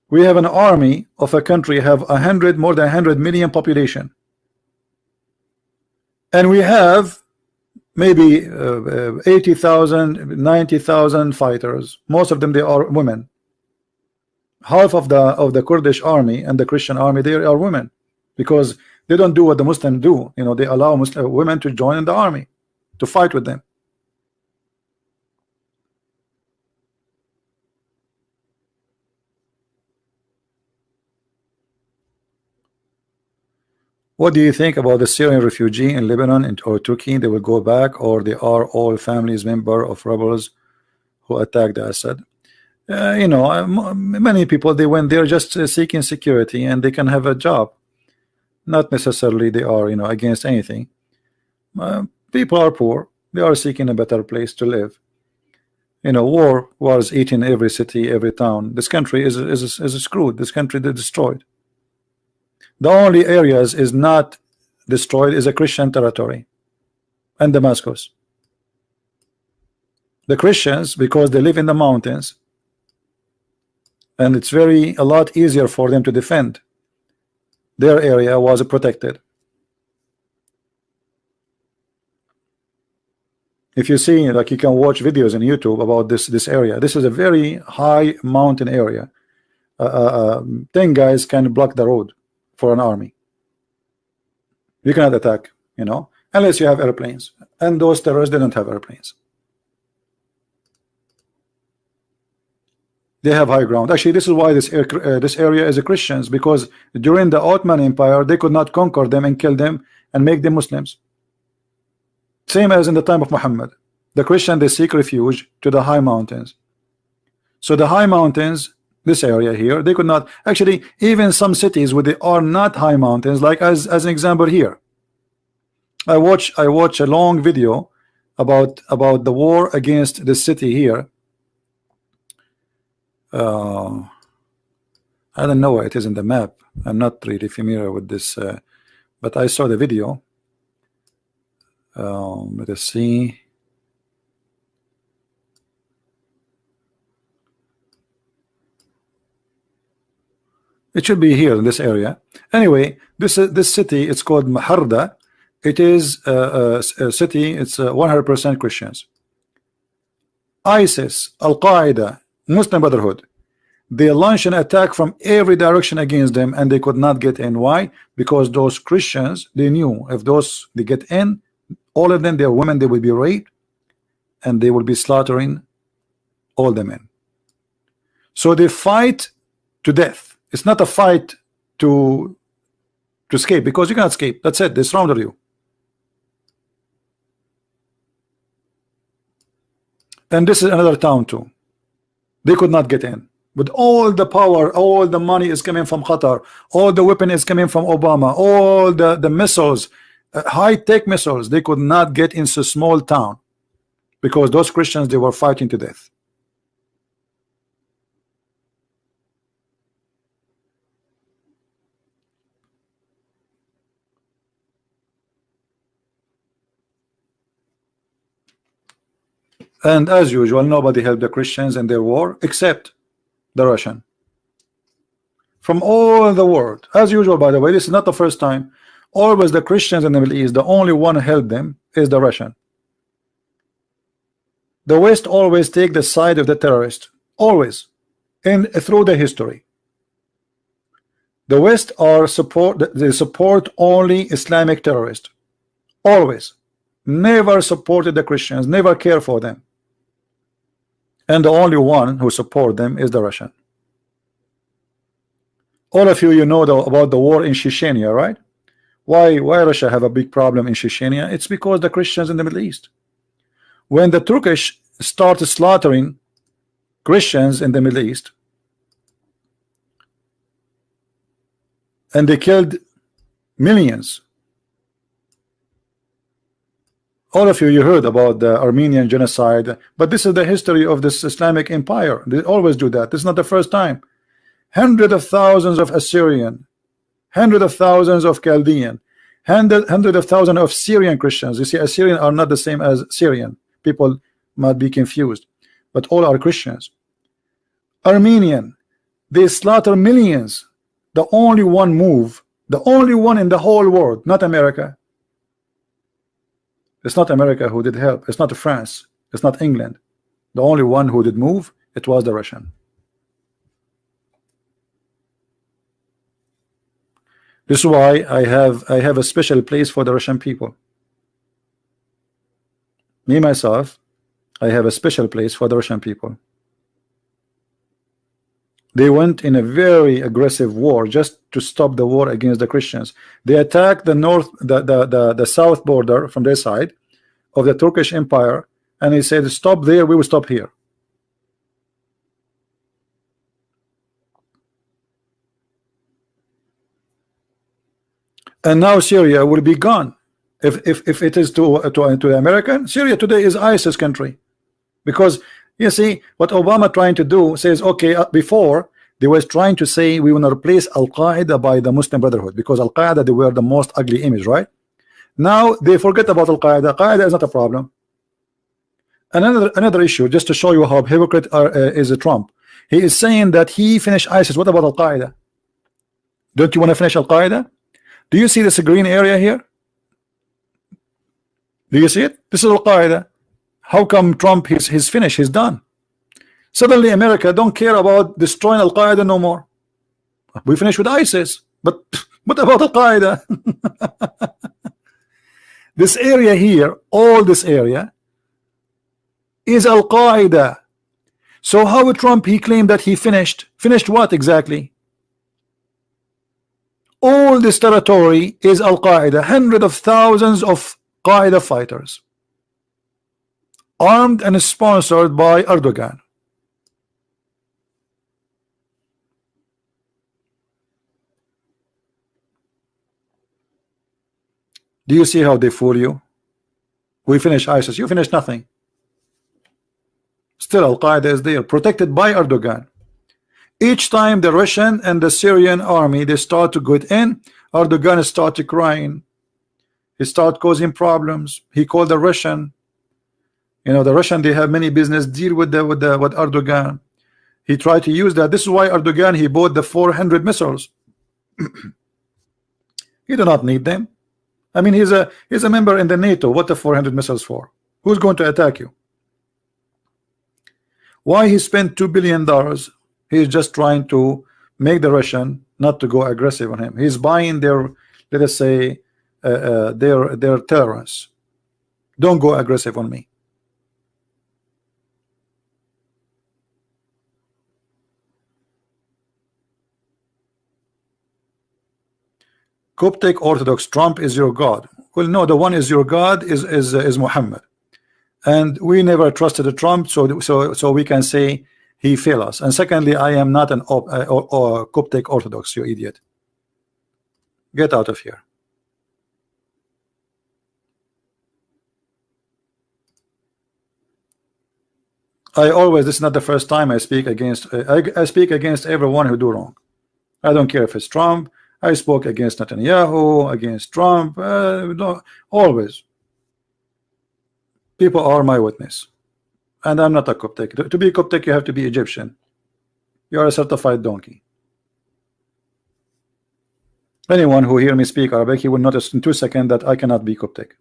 We have an army of a country have more than 100 million population, and we have maybe 80,000, 90,000 fighters. Most of them, they are women. Half of the Kurdish army and the Christian army, they are women, because they don't do what the Muslims do. You know, they allow Muslim women to join in the army to fight with them. What do you think about the Syrian refugee in Lebanon or Turkey? They will go back, or they are all families member of rebels who attacked Assad? You know, many people, they went there just seeking security, and they can have a job. Not necessarily they are, you know, against anything. People are poor. They are seeking a better place to live. You know, war was eating every city, every town. This country is screwed. This country is destroyed. The only areas is not destroyed is a Christian territory and Damascus. The Christians, because they live in the mountains, and it's a lot easier for them to defend. Their area was protected. If you see, like, you can watch videos on YouTube about this area. This is a very high mountain area. 10 guys can block the road for an army. You cannot attack, you know. unless you have airplanes, and those terrorists didn't have airplanes. They have high ground. Actually, this is why this area is a Christians, because during the Ottoman Empire they could not conquer them and kill them and make them Muslims. Same as in the time of Muhammad. The Christian, they seek refuge to the high mountains. So the high mountains, this area here, they could not actually, even some cities where they are not high mountains, like as an example here. I watch a long video about the war against the city here. I don't know where it is in the map. I'm not really familiar with this, but I saw the video. Let us see. It should be here in this area. Anyway, this city, it's called Maharda. It is a city. It's 100% Christians. ISIS, Al-Qaeda, Muslim Brotherhood, they launched an attack from every direction against them, and they could not get in. Why? Because those Christians, they knew if they get in, all of them, their women, they will be raped, and they will be slaughtering all the men. So they fight to death. It's not a fight to escape, because you cannot escape. That's it. They surrounded you. And this is another town too. They could not get in. With all the power, all the money is coming from Qatar, all the weapon is coming from Obama, all the missiles, high-tech missiles, they could not get into a small town because those Christians, they were fighting to death. And as usual, nobody helped the Christians in their war except the Russian. From all the world, as usual, by the way, this is not the first time. Always the Christians in the Middle East, the only one who helped them is the Russian. The West always take the side of the terrorist, always, and through the history. The West they support only Islamic terrorists, always. Never supported the Christians, never care for them. And the only one who support them is the Russian. All of you know about the war in Chechnya, right? Why Russia have a big problem in Chechnya? It's because the Christians in the Middle East. When the Turkish started slaughtering Christians in the Middle East, and they killed millions. All of you heard about the Armenian genocide, but this is the history of this Islamic empire. They always do that. This is not the first time. Hundreds of thousands of Assyrian, hundreds of thousands of Chaldean, hundreds of thousands of Syrian Christians. You see, Assyrian are not the same as Syrian. People might be confused, but all are Christians. Armenian, they slaughter millions. The only one move, the only one in the whole world, not America. It's not America who did help. It's not France. It's not England. The only one who did move, it was the Russian. This is why I have a special place for the Russian people. Me myself, I have a special place for the Russian people. They went in a very aggressive war just to stop the war against the Christians. They attacked the south border from their side of the Turkish Empire, and he said, stop there, we will stop here. And now Syria will be gone. If it is to the American, Syria today is ISIS country. Because you see what Obama trying to do says, okay, before they was trying to say we want to replace Al-Qaeda by the Muslim Brotherhood, because Al-Qaeda, they were the most ugly image, right? Now they forget about Al-Qaeda. Al-Qaeda is not a problem. Another issue, just to show you how hypocrite is Trump. He is saying that he finished ISIS. What about Al-Qaeda? Don't you want to finish Al-Qaeda? Do you see this green area here? Do you see it? This is Al-Qaeda. How come Trump he's finished, he's done? Suddenly America don't care about destroying Al-Qaeda no more. We finished with ISIS, but what about Al-Qaeda? This area here, all this area is Al-Qaeda. So how Trump, he claimed that he finished what exactly? All this territory is Al-Qaeda, hundreds of thousands of Qaeda fighters, armed and sponsored by Erdogan. Do you see how they fool you? We finish ISIS, you finish nothing. Still Al-Qaeda is there, protected by Erdogan. Each time the Russian and the Syrian army, they start to get in, Erdogan started crying. He started causing problems. He called the Russian. You know, the Russian, they have many business deal with Erdogan. He tried to use that. This is why Erdogan, he bought the 400 missiles. He do not need them. I mean, he's a member in the NATO. What the 400 missiles for? Who's going to attack you? Why he spent $2 billion? He's just trying to make the Russian not to go aggressive on him. He's buying their, let us say, their tolerance. Don't go aggressive on me. Coptic Orthodox, Trump is your God. Well, no, the one is your God is Muhammad, and we never trusted a Trump, so we can say he failed us. And secondly, I am not an Coptic Orthodox, you idiot. Get out of here. I always, this is not the first time I speak against I speak against everyone who do wrong. I don't care if it's Trump. I spoke against Netanyahu, against Trump, no, always. People are my witness, and I'm not a Coptic. To be Coptic, you have to be Egyptian. You are a certified donkey. Anyone who hear me speak Arabic, he will notice in 2 seconds that I cannot be Coptic.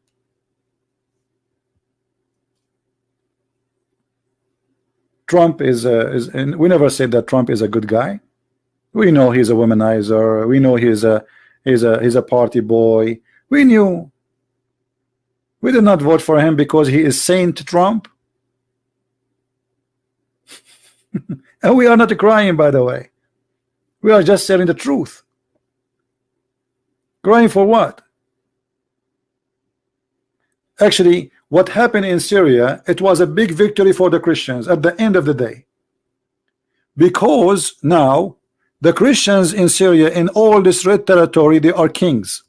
Trump is we never said that Trump is a good guy. We know he's a womanizer. We know he's a party boy. We knew. We did not vote for him because he is Saint Trump. And we are not crying, by the way. We are just telling the truth. Crying for what? Actually, what happened in Syria, it was a big victory for the Christians at the end of the day. Because now the Christians in Syria, in all this red territory, they are kings.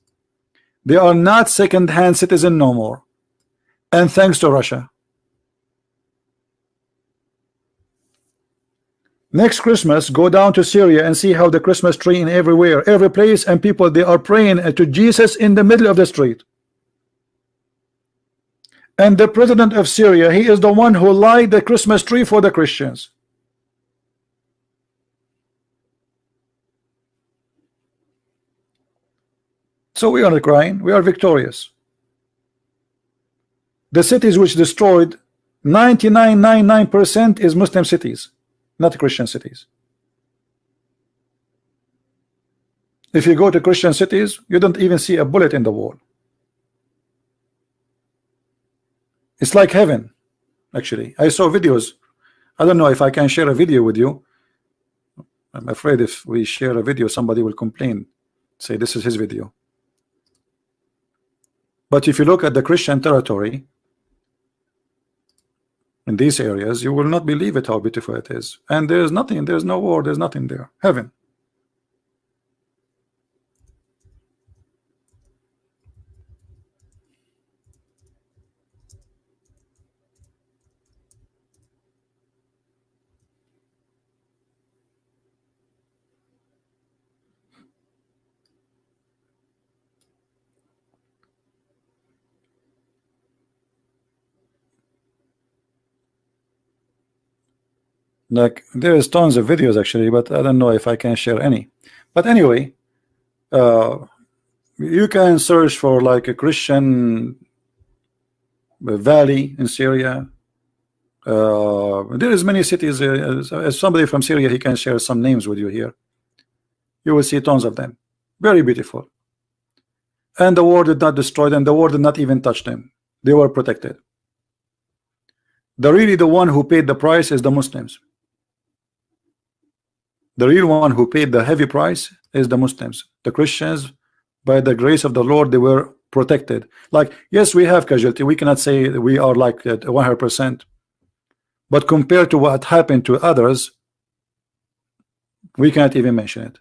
They are not second-hand citizens no more. And thanks to Russia. Next Christmas, go down to Syria and see how the Christmas tree in everywhere, every place, and people, they are praying to Jesus in the middle of the street. And the president of Syria, he is the one who lighted the Christmas tree for the Christians. So we are not crying, we are victorious. The cities which destroyed, 99.99% is Muslim cities, not Christian cities. If you go to Christian cities, you don't even see a bullet in the wall. It's like heaven, actually. I saw videos. I don't know if I can share a video with you. I'm afraid if we share a video, somebody will complain, say this is his video. But if you look at the Christian territory in these areas, you will not believe it how beautiful it is. And there's nothing, there's no war, there's nothing there. Heaven. Like there's tons of videos actually, but I don't know if I can share any. But anyway, you can search for like a Christian valley in Syria. There is many cities. As somebody from Syria, he can share some names with you here. You will see tons of them. Very beautiful. and the war did not destroy them. The war did not even touch them. They were protected. The one who paid the price is the Muslims. The real one who paid the heavy price is the Muslims. The Christians, by the grace of the Lord, they were protected. Like, yes, we have casualty. We cannot say we are like at 100%. But compared to what happened to others, we can't even mention it.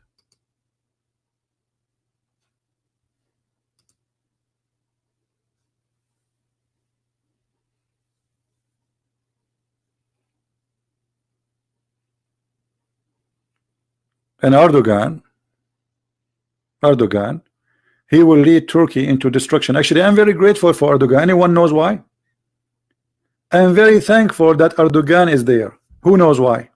And Erdogan, he will lead Turkey into destruction. Actually, I'm very grateful for Erdogan. Anyone knows why? I'm very thankful that Erdogan is there. Who knows why?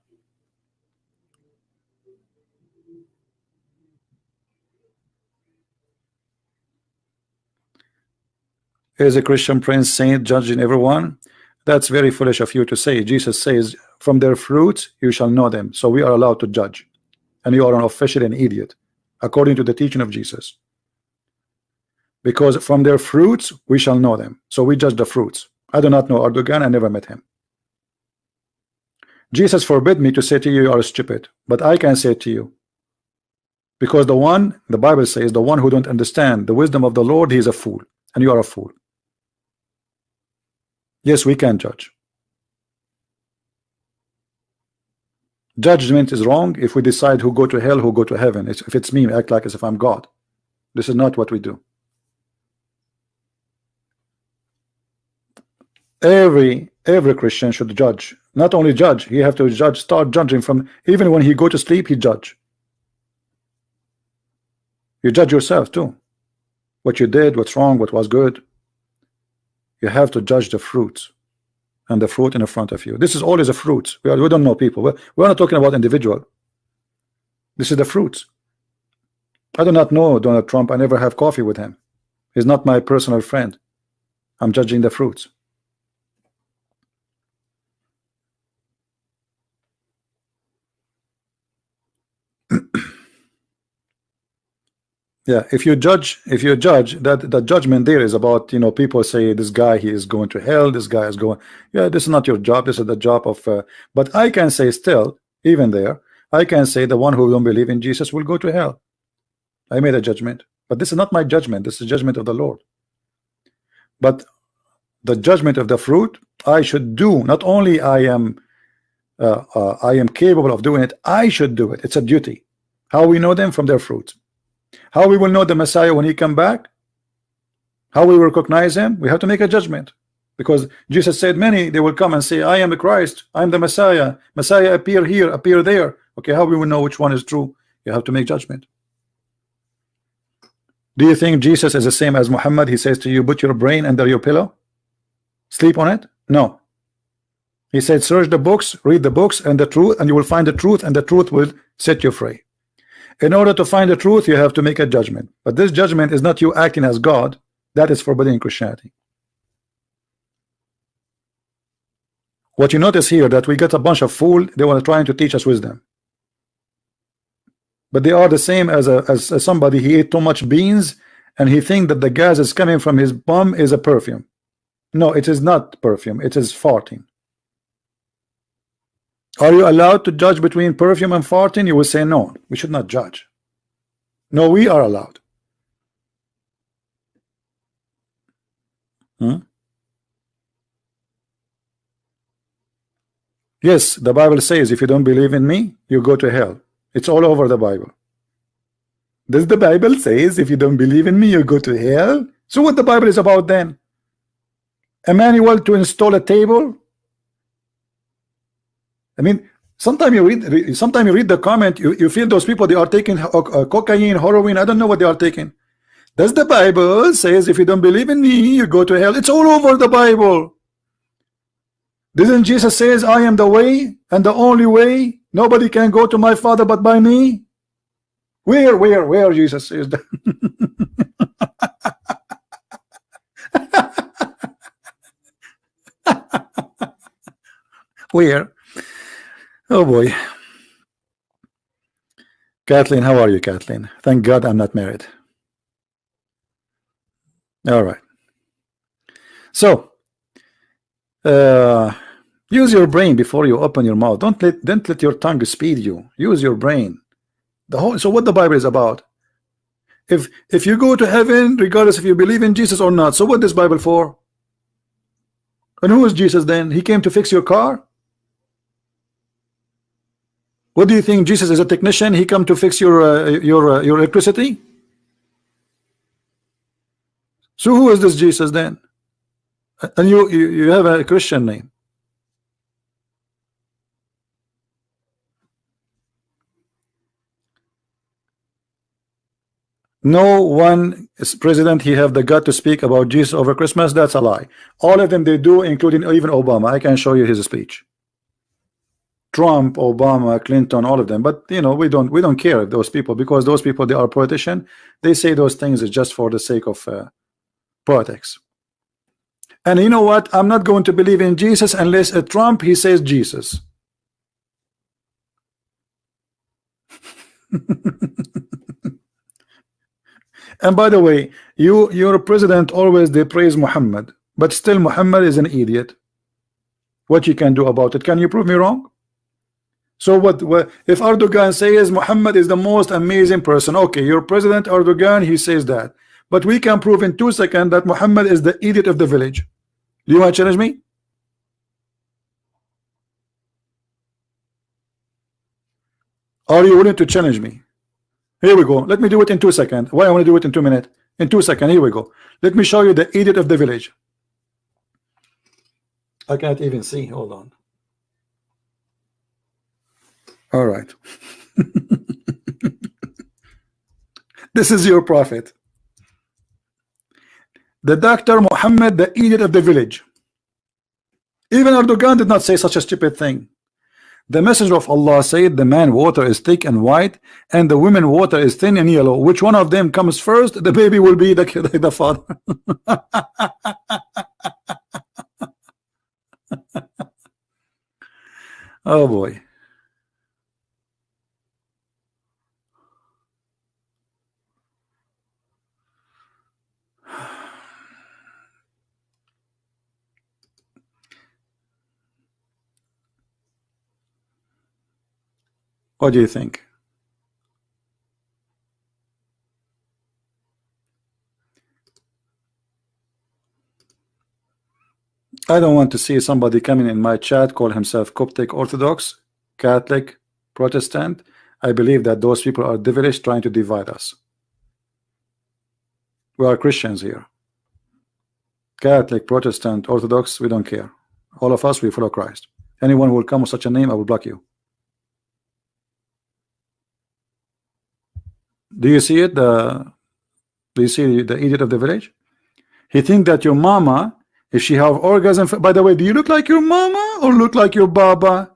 Is a Christian prince saint judging everyone? That's very foolish of you to say. Jesus says, from their fruits you shall know them. So we are allowed to judge. And you are an official and idiot, according to the teaching of Jesus. Because from their fruits we shall know them. So we judge the fruits. I do not know Erdogan. I never met him. Jesus forbid me to say to you, you are stupid. But I can say to you, because the Bible says, the one who don't understand the wisdom of the Lord, he is a fool. And you are a fool. Yes, we can judge. Judgment is wrong if we decide who go to hell, who go to heaven. If it's me, act like as if I'm God. This is not what we do. Every Christian should judge. Not only judge, he have to judge, start judging from, even when he go to sleep, he judge. You judge yourself too. What you did, what's wrong, what was good. You have to judge the fruits. And the fruit in front of you. This is always a fruit. We don't know people. We're not talking about individual. This is the fruits. I do not know Donald Trump. I never have coffee with him. He's not my personal friend. I'm judging the fruits. Yeah, if you judge that the judgment there is about, you know, people say this guy, he is going to hell, this guy is going, yeah, this is not your job, this is the job of but I can say still, even there, I can say the one who don't believe in Jesus will go to hell. I made a judgment, but this is not my judgment, this is the judgment of the Lord. But the judgment of the fruit I should do. Not only I am capable of doing it, I should do it. It's a duty. How we know them? From their fruits. How we will know the Messiah when he come back? How we will recognize him? We have to make a judgment, because Jesus said many, they will come and say, I am the Christ, I am the Messiah. Messiah appear here, appear there. Okay, how we will know which one is true? You have to make judgment. Do you think Jesus is the same as Muhammad? He says to you, put your brain under your pillow, sleep on it? No. He said, search the books, read the books and the truth, and you will find the truth, and the truth will set you free. In order to find the truth, you have to make a judgment. But this judgment is not you acting as God. That is forbidden in Christianity. What you notice here, that we got a bunch of fools. They were trying to teach us wisdom. But they are the same as somebody. He ate too much beans, and he think that the gas is coming from his bum is a perfume. No, it is not perfume. It is farting. Are you allowed to judge between perfume and farting? You will say no, we should not judge. No, we are allowed. Yes, the Bible says if you don't believe in me, you go to hell. It's all over the Bible. Does the Bible says if you don't believe in me, you go to hell? So what the Bible is about then? A manual to install a table? I mean, sometimes you read the comment, you feel those people, they are taking cocaine, heroin, I don't know what they are taking. Does the Bible says if you don't believe in me, you go to hell? It's all over the Bible. Doesn't Jesus says I am the way and the only way? Nobody can go to my Father but by me. Where Jesus says that? Where? Oh boy. Kathleen, how are you, Kathleen? Thank God I'm not married. All right. So use your brain before you open your mouth. Don't let your tongue speed you. Use your brain. So what the Bible is about? If you go to heaven, regardless if you believe in Jesus or not, so what is Bible for? And who is Jesus then? He came to fix your car? What do you think? Jesus is a technician? He come to fix your electricity? So who is this Jesus then? And you have a Christian name. No one is president he have the gut to speak about Jesus over Christmas. That's a lie. All of them they do, including even Obama. I can show you his speech. Trump, Obama, Clinton, all of them. But you know, we don't care if those people, because those people, they are politicians. They say those things is just for the sake of politics. And you know what? I'm not going to believe in Jesus unless a Trump he says Jesus. And by the way, your president always they praise Muhammad, but still Muhammad is an idiot. What you can do about it? Can you prove me wrong? So what if Erdogan says Muhammad is the most amazing person? Okay, your president Erdogan, he says that, but we can prove in 2 seconds that Muhammad is the idiot of the village. Do you want to challenge me? Are you willing to challenge me? Here we go. Let me do it in 2 seconds. Why I want to do it in 2 minutes? In 2 seconds. Here we go. Let me show you the idiot of the village. I can't even see. Hold on. All right. This is your prophet. The Dr. Muhammad, the idiot of the village. Even Erdogan did not say such a stupid thing. The messenger of Allah said the man water is thick and white and the women water is thin and yellow. Which one of them comes first? The baby will be the father. Oh boy. What do you think? I don't want to see somebody coming in my chat call himself Coptic Orthodox, Catholic, Protestant. I believe that those people are devilish trying to divide us. We are Christians here. Catholic, Protestant, Orthodox, we don't care. All of us, we follow Christ. Anyone who will come with such a name, I will block you. Do you see it? Do you see the idiot of the village? He think that your mama, if she have orgasm, by the way, do you look like your mama or look like your baba?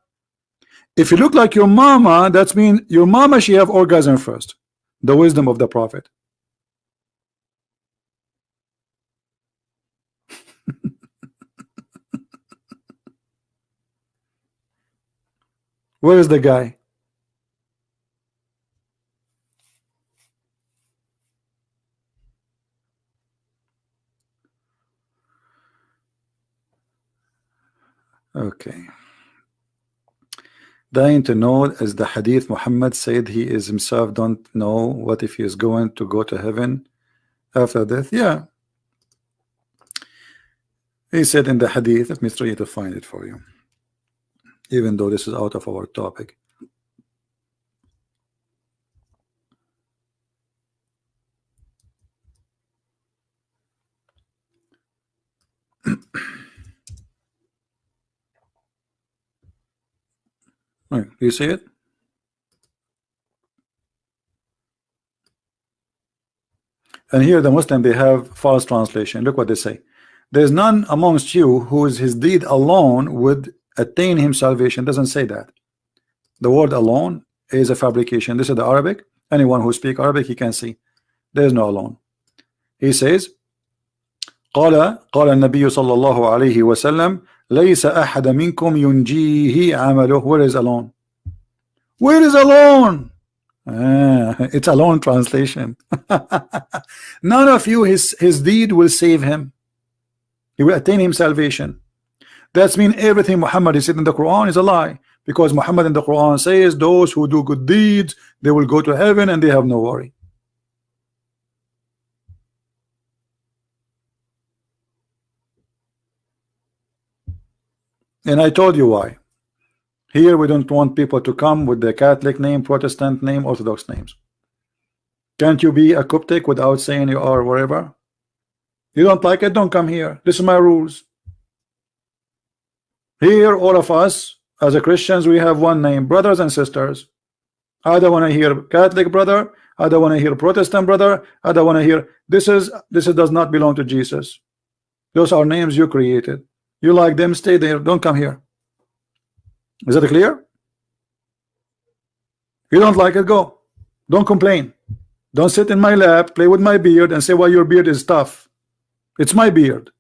If you look like your mama, that means your mama, she have orgasm first. The wisdom of the prophet. Where is the guy? Okay. Dying to know, as the hadith Muhammad said, he is himself don't know what if he is going to go to heaven after death. Yeah, he said in the hadith. Let me try to find it for you, even though this is out of our topic. Right, do you see it? And here the Muslim, they have false translation. Look what they say. There is none amongst you who is his deed alone would attain him salvation. Doesn't say that. The word alone is a fabrication. This is the Arabic. Anyone who speaks Arabic, he can see. There is no alone. He says, قال النبي صلى الله عليه وسلم ليس أحد منكم ينجيه عمله. Where is alone? Where is alone? It's a long translation. None of you, his deed will save him. He will attain him salvation. That means everything Muhammad is said in the Quran is a lie, because Muhammad in the Quran says those who do good deeds, they will go to heaven and they have no worry. And I told you why. Here we don't want people to come with the Catholic name, Protestant name, Orthodox names. Can't you be a Coptic without saying you are wherever? You don't like it, don't come here. This is my rules. Here, all of us as a Christians, we have one name, brothers and sisters. I don't want to hear Catholic brother, I don't want to hear Protestant brother, I don't want to hear this does not belong to Jesus. Those are names you created. You like them, stay there, don't come here. Is that clear? You don't like it, go. Don't complain. Don't sit in my lap, play with my beard and say why your beard is tough. It's my beard.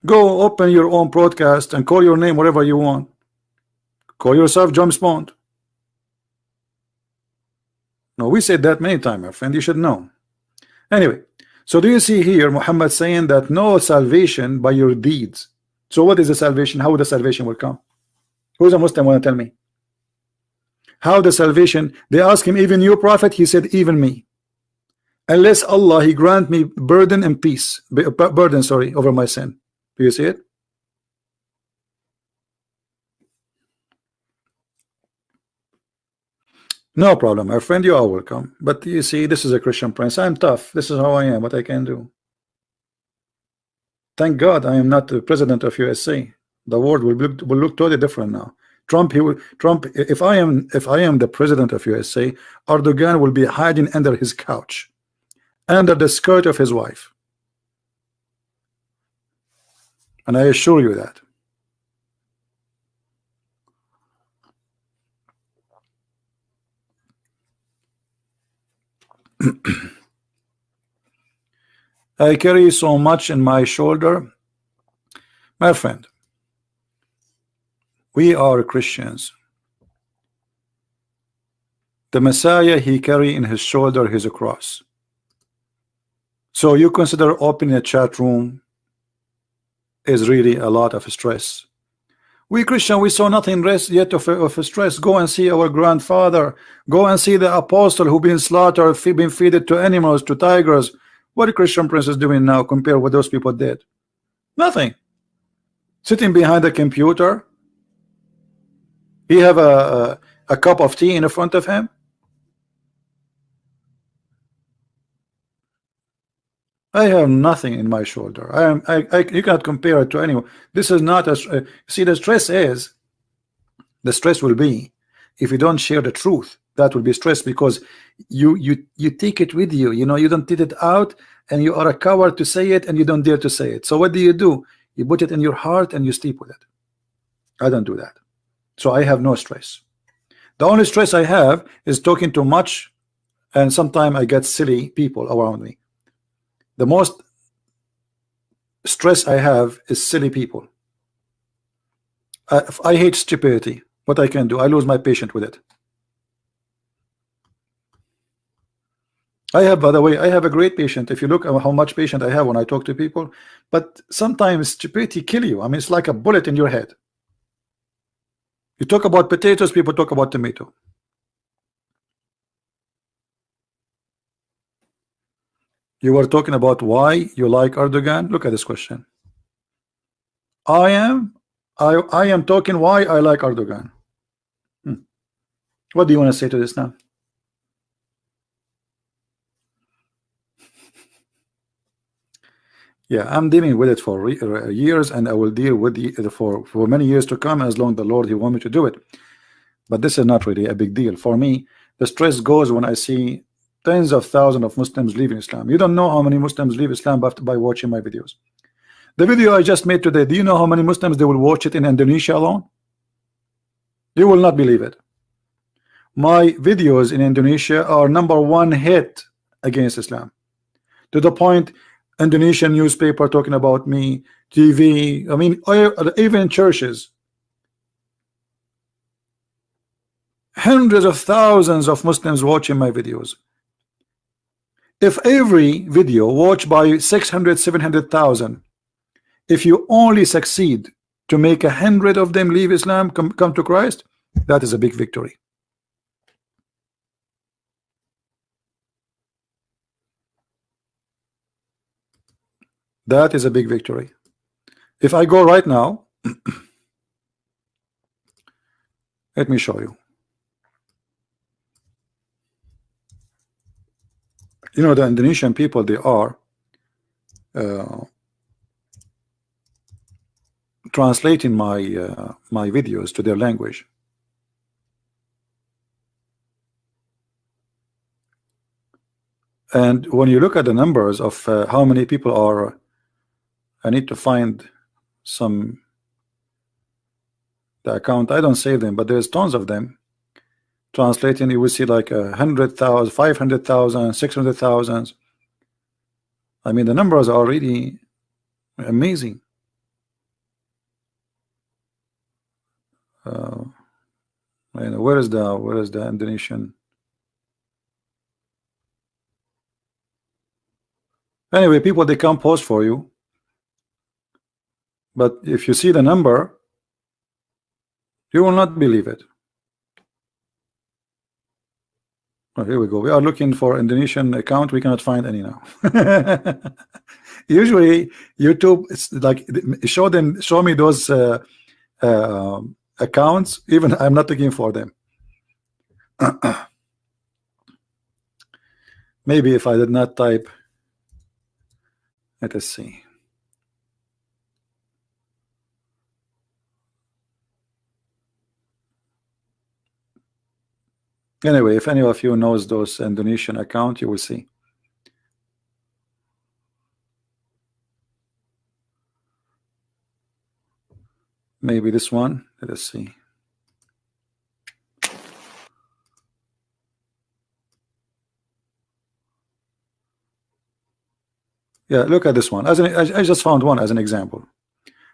Go open your own broadcast and call your name whatever you want. Call yourself James Bond. No, we said that many times, my friend. You should know. Anyway, so do you see here Muhammad saying that no salvation by your deeds? So what is the salvation? How the salvation will come? Who's a Muslim want to tell me? How the salvation? They ask him, even you prophet? He said, even me. Unless Allah, he grant me burden and peace. Burden, sorry, over my sin. Do you see it? No problem, my friend, you are welcome. But you see, this is a Christian prince. I'm tough. This is how I am, what I can do. Thank God I am not the president of USA. The world will look totally different now. Trump, if I am the president of USA, Erdogan will be hiding under his couch, under the skirt of his wife. And I assure you that. I carry so much in my shoulder. My friend, we are Christians. The Messiah, he carry in his shoulder his cross. So you consider opening a chat room is really a lot of stress. We Christian, we saw nothing yet of stress. Go and see our grandfather. Go and see the apostle who been slaughtered, been fed to animals, to tigers. What a Christian prince is doing now compared with what those people did? Nothing. Sitting behind the computer. He have a cup of tea in front of him. I have nothing in my shoulder. You cannot compare it to anyone. This is not a see. The stress will be if you don't share the truth. That will be stress because you take it with you. You know, you don't take it out, and you are a coward to say it, and you don't dare to say it. So what do? You put it in your heart and you sleep with it. I don't do that. So I have no stress. The only stress I have is talking too much, and sometimes I get silly people around me. The most stress I have is silly people. I hate stupidity. What I can do, I lose my patience with it. I have, by the way, I have a great patient. If you look at how much patience I have when I talk to people, but sometimes stupidity kill you. I mean, it's like a bullet in your head. You talk about potatoes, people talk about tomato. You were talking about why you like Erdogan. Look at this question. I am talking why I like Erdogan. What do you want to say to this now? Yeah, I'm dealing with it for years, and I will deal with it for many years to come, as long as the Lord he want me to do it. But this is not really a big deal for me. The stress goes when I see tens of thousands of Muslims leaving Islam. You don't know how many Muslims leave Islam by watching my videos. The video I just made today, do you know how many Muslims they will watch it in Indonesia alone? You will not believe it. My videos in Indonesia are #1 hit against Islam, to the point Indonesian newspaper talking about me, TV, I mean, even churches. hundreds of thousands of Muslims watching my videos. If every video watched by 600, 700,000, if you only succeed to make 100 of them leave Islam, come to Christ, that is a big victory. That is a big victory. If I go right now, let me show you. You know, the Indonesian people, they are translating my my videos to their language. And when you look at the numbers of how many people are, I need to find some the account. I don't save them, but there's tons of them translating. You will see like 100,000, 500,000, 600,000. I mean, the numbers are really amazing. Where is the Indonesian? Anyway, people, they come post for you, but if you see the number, you will not believe it. Oh, here we go. We are looking for Indonesian account. We cannot find any now. Usually YouTube, it's like show me those accounts. Even I'm not looking for them. Maybe if I did not type, let us see. Anyway, if any of you knows those Indonesian account, you will see. Maybe this one. Let us see. Yeah, look at this one. I just found one as an example.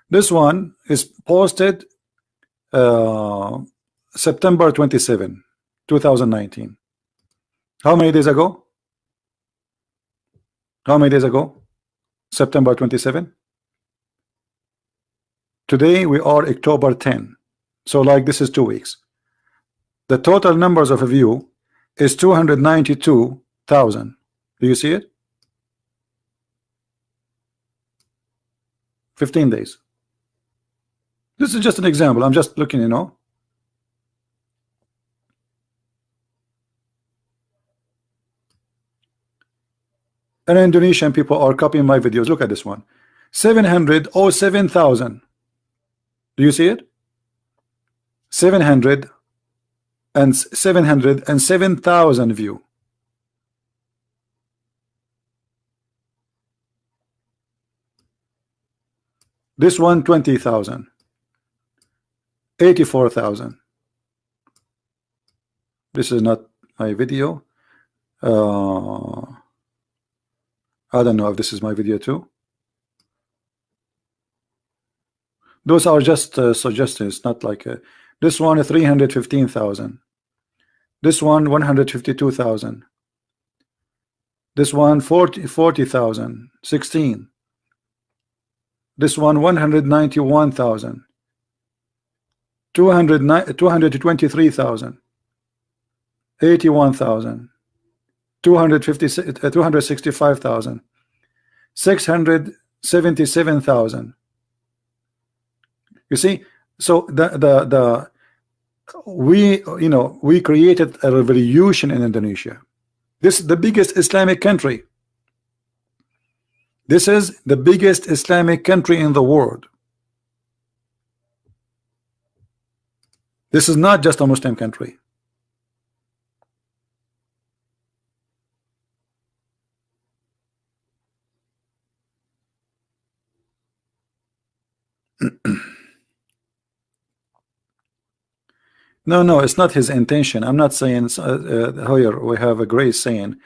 This one is posted September 27, 2019. How many days ago? How many days ago? September 27. Today we are October 10. So like this is 2 weeks. The total numbers of a view is 292,000. Do you see it? 15 days. This is just an example. I'm just looking, you know. And Indonesian people are copying my videos. Look at this one. 707,000. Do you see it? 707,000 view. This one 20,000. 84,000. This is not my video. I don't know if this is my video too. Those are just suggestions, not like this one 315,000. This one 152,000. This one 40,000. 16. This one 191,000. 223,000. 81,000. 265,000. 677,000. You see, so we created a revolution in Indonesia. This is the biggest Islamic country. This is the biggest Islamic country in the world. This is not just a Muslim country. No, it's not his intention. I'm not saying here we have a great saying.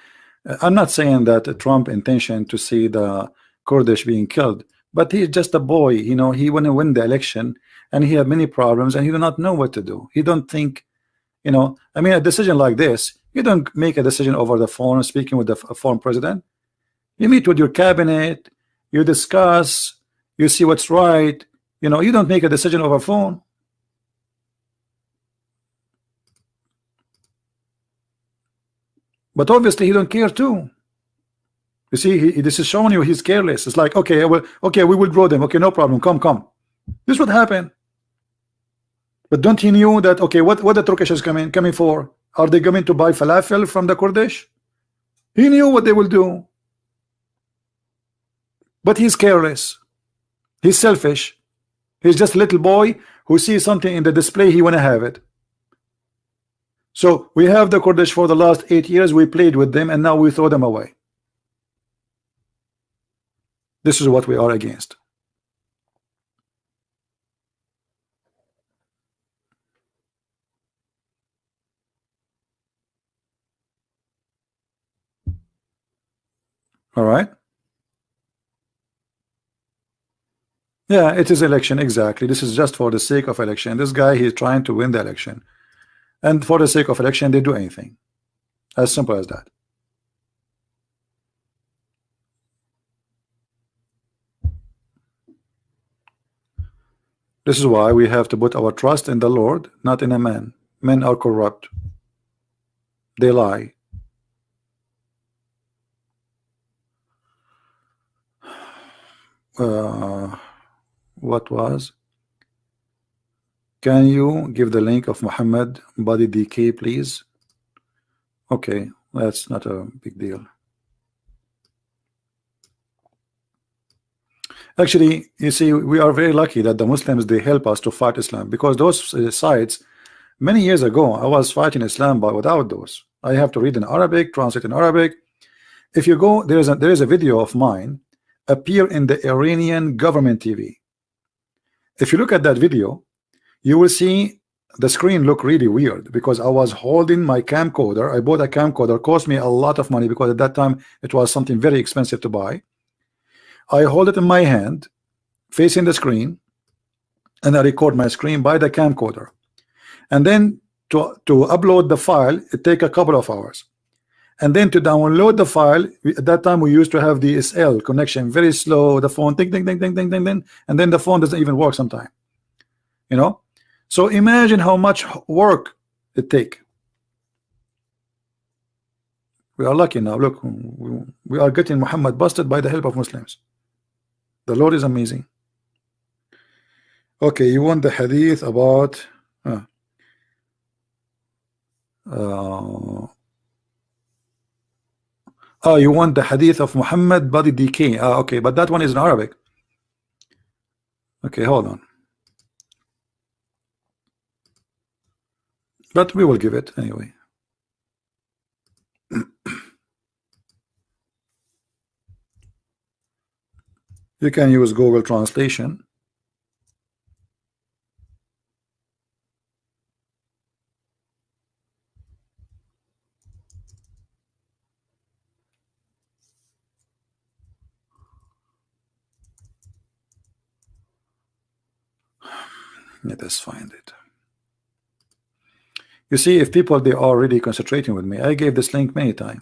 I'm not saying that Trump intention to see the Kurdish being killed, but he's just a boy. You know, he want to win the election, and he had many problems, and he do not know what to do. He don't think You know, I mean, a decision like this, you don't make a decision over the phone, speaking with the foreign president. You meet with your cabinet, you discuss, you see what's right. You know, you don't make a decision over phone. But obviously he don't care too. You see, this is showing you he's careless. It's like, okay, well, okay, we will draw them. Okay, no problem. Come. This would happen. But don't he knew that? Okay, what the Turkish is coming for? Are they coming to buy falafel from the Kurdish? He knew what they will do. But he's careless. He's selfish. He's just a little boy who sees something in the display, he want to have it. So we have the Kurdish for the last 8 years. We played with them and now we throw them away. This is what we are against. All right. Yeah, it is election, exactly. This is just for the sake of election. This guy, he's trying to win the election. And for the sake of election, they do anything. As simple as that. This is why we have to put our trust in the Lord, not in a man. Men are corrupt. They lie. What was? Can you give the link of Muhammad body decay, please? Okay, that's not a big deal. Actually, you see, we are very lucky that the Muslims, they help us to fight Islam, because those sites, many years ago, I was fighting Islam, but without those. I have to read in Arabic, translate in Arabic. If you go, there is a video of mine appear in the Iranian government TV. If you look at that video, you will see the screen look really weird because I was holding my camcorder. I bought a camcorder, cost me a lot of money because at that time it was something very expensive to buy. I hold it in my hand facing the screen and I record my screen by the camcorder, and then to upload the file it take a couple of hours, and then to download the file, at that time we used to have DSL connection, very slow, the phone ding, and then the phone doesn't even work sometime, you know. So imagine how much work it take. We are lucky now. Look, we are getting Muhammad busted by the help of Muslims. The Lord is amazing. Okay, you want the hadith about you want the hadith of Muhammad body decay. Okay, but that one is in Arabic. Okay, hold on. But we will give it anyway. You can use Google Translation. Let us find it. You see, if people, they are really concentrating with me, I gave this link many times.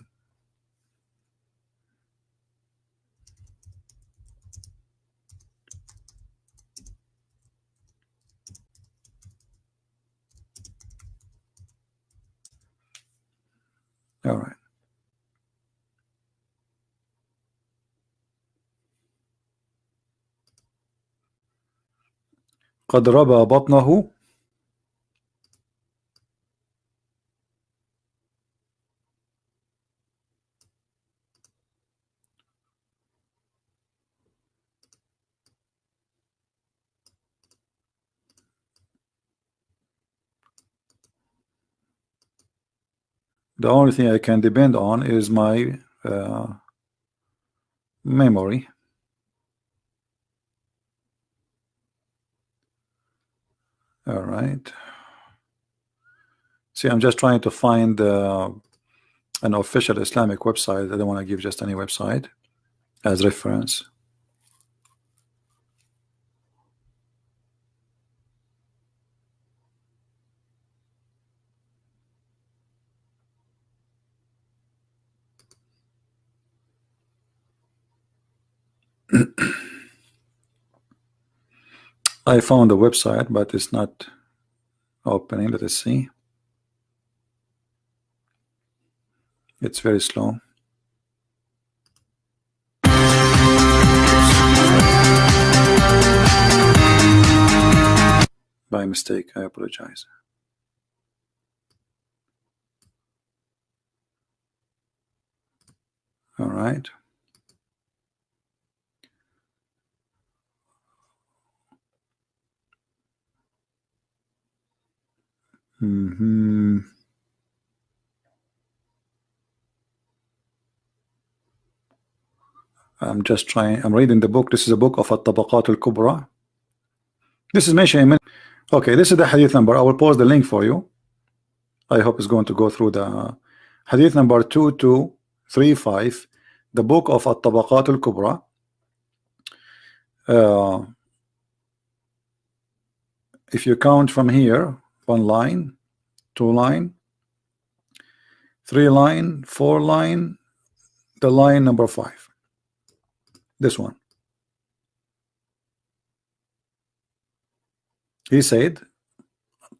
All right. قد ربى بطنه. The only thing I can depend on is my memory. All right. See, I'm just trying to find an official Islamic website. I don't want to give just any website as reference. I found the website, but it's not opening. Let us see. It's very slow. By mistake, I apologize. All right. I'm just trying. I'm reading the book. This is a book of At-Tabaqat al-Kubra. This is mentioned. Okay, this is the hadith number. I will post the link for you. I hope it's going to go through the hadith number 2235, the book of At-Tabaqat al-Kubra. If you count from here, 1 line, 2 line, 3 line, 4 line, the line number 5, this one. He said,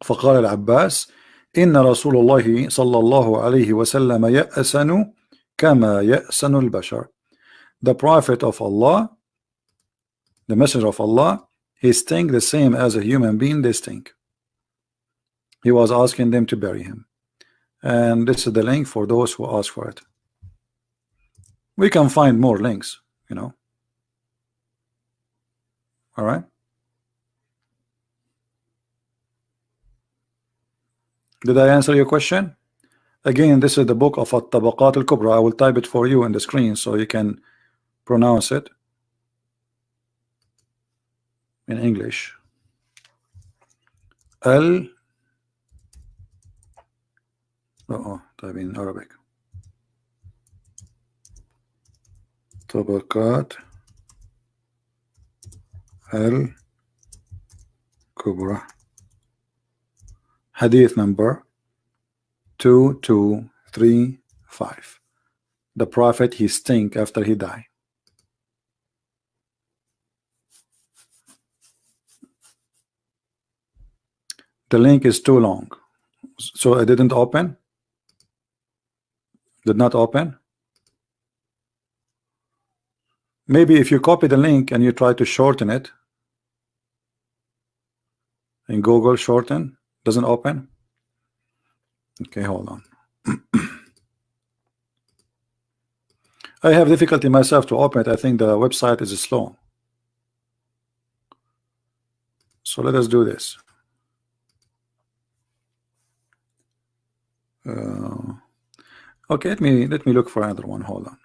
فقال العباس إن رسول الله صلى الله عليه وسلم يأسن كما يأسن البشر. The Prophet of Allah, the Messenger of Allah, he stink the same as a human being they stink. He was asking them to bury him, and this is the link for those who ask for it. We can find more links, you know. All right. Did I answer your question? Again, this is the book of At-Tabaqat al-Kubra. I will type it for you on the screen so you can pronounce it in English. طيب in Arabic. طبقات الكبرى. Hadith number 2235. The Prophet, he stink after he died. The link is too long, so it didn't open. Did not open. Maybe if you copy the link and you try to shorten it in Google, shorten, doesn't open. Okay, hold on. I have difficulty myself to open it. I think the website is slow. So let us do this. Okay, let me look for another one. Hold on.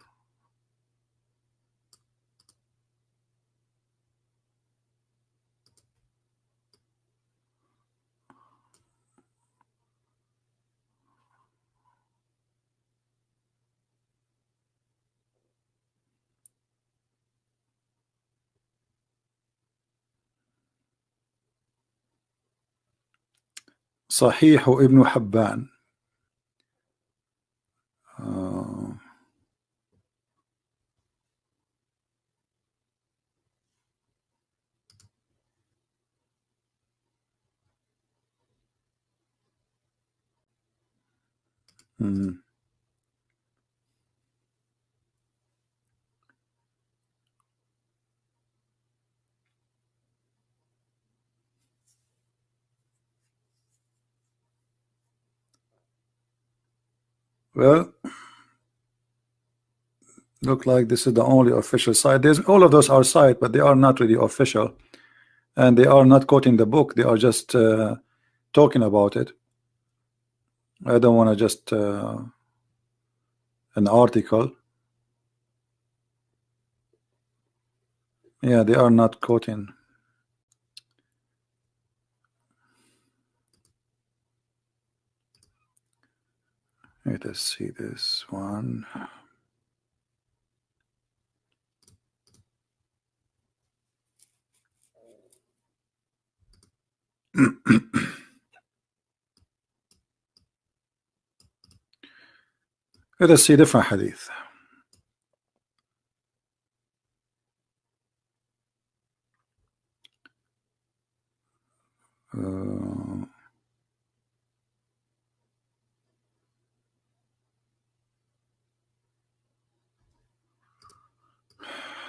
Sahih Ibn Habban. Well, look like this is the only official site. There's all of those are site, but they are not really official, and they are not quoting the book. They are just talking about it. I don't want to just an article. Yeah, they are not quoting. Let us see this one. Let us see different hadith.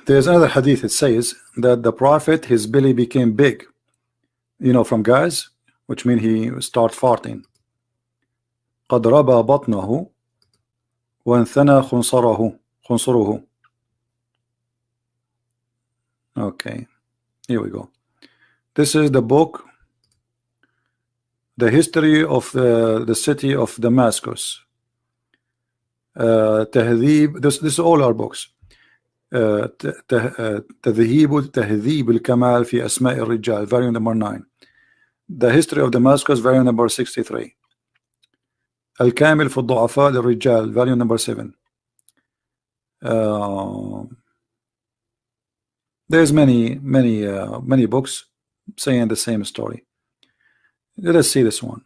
There's another hadith. It says that the prophet, his belly became big, you know, from gas, which means he start farting. قد ربى بطنه وانثنى خنصره. Okay, here we go. This is the book, the history of the city of Damascus. تهذيب. This is all our books. تهذيب الكمال في أسماء الرجال, volume number 9. The history of Damascus, volume number 63. الكامل في الضعفاء للرجال, volume number 7. There's many books saying the same story. Let us see this one.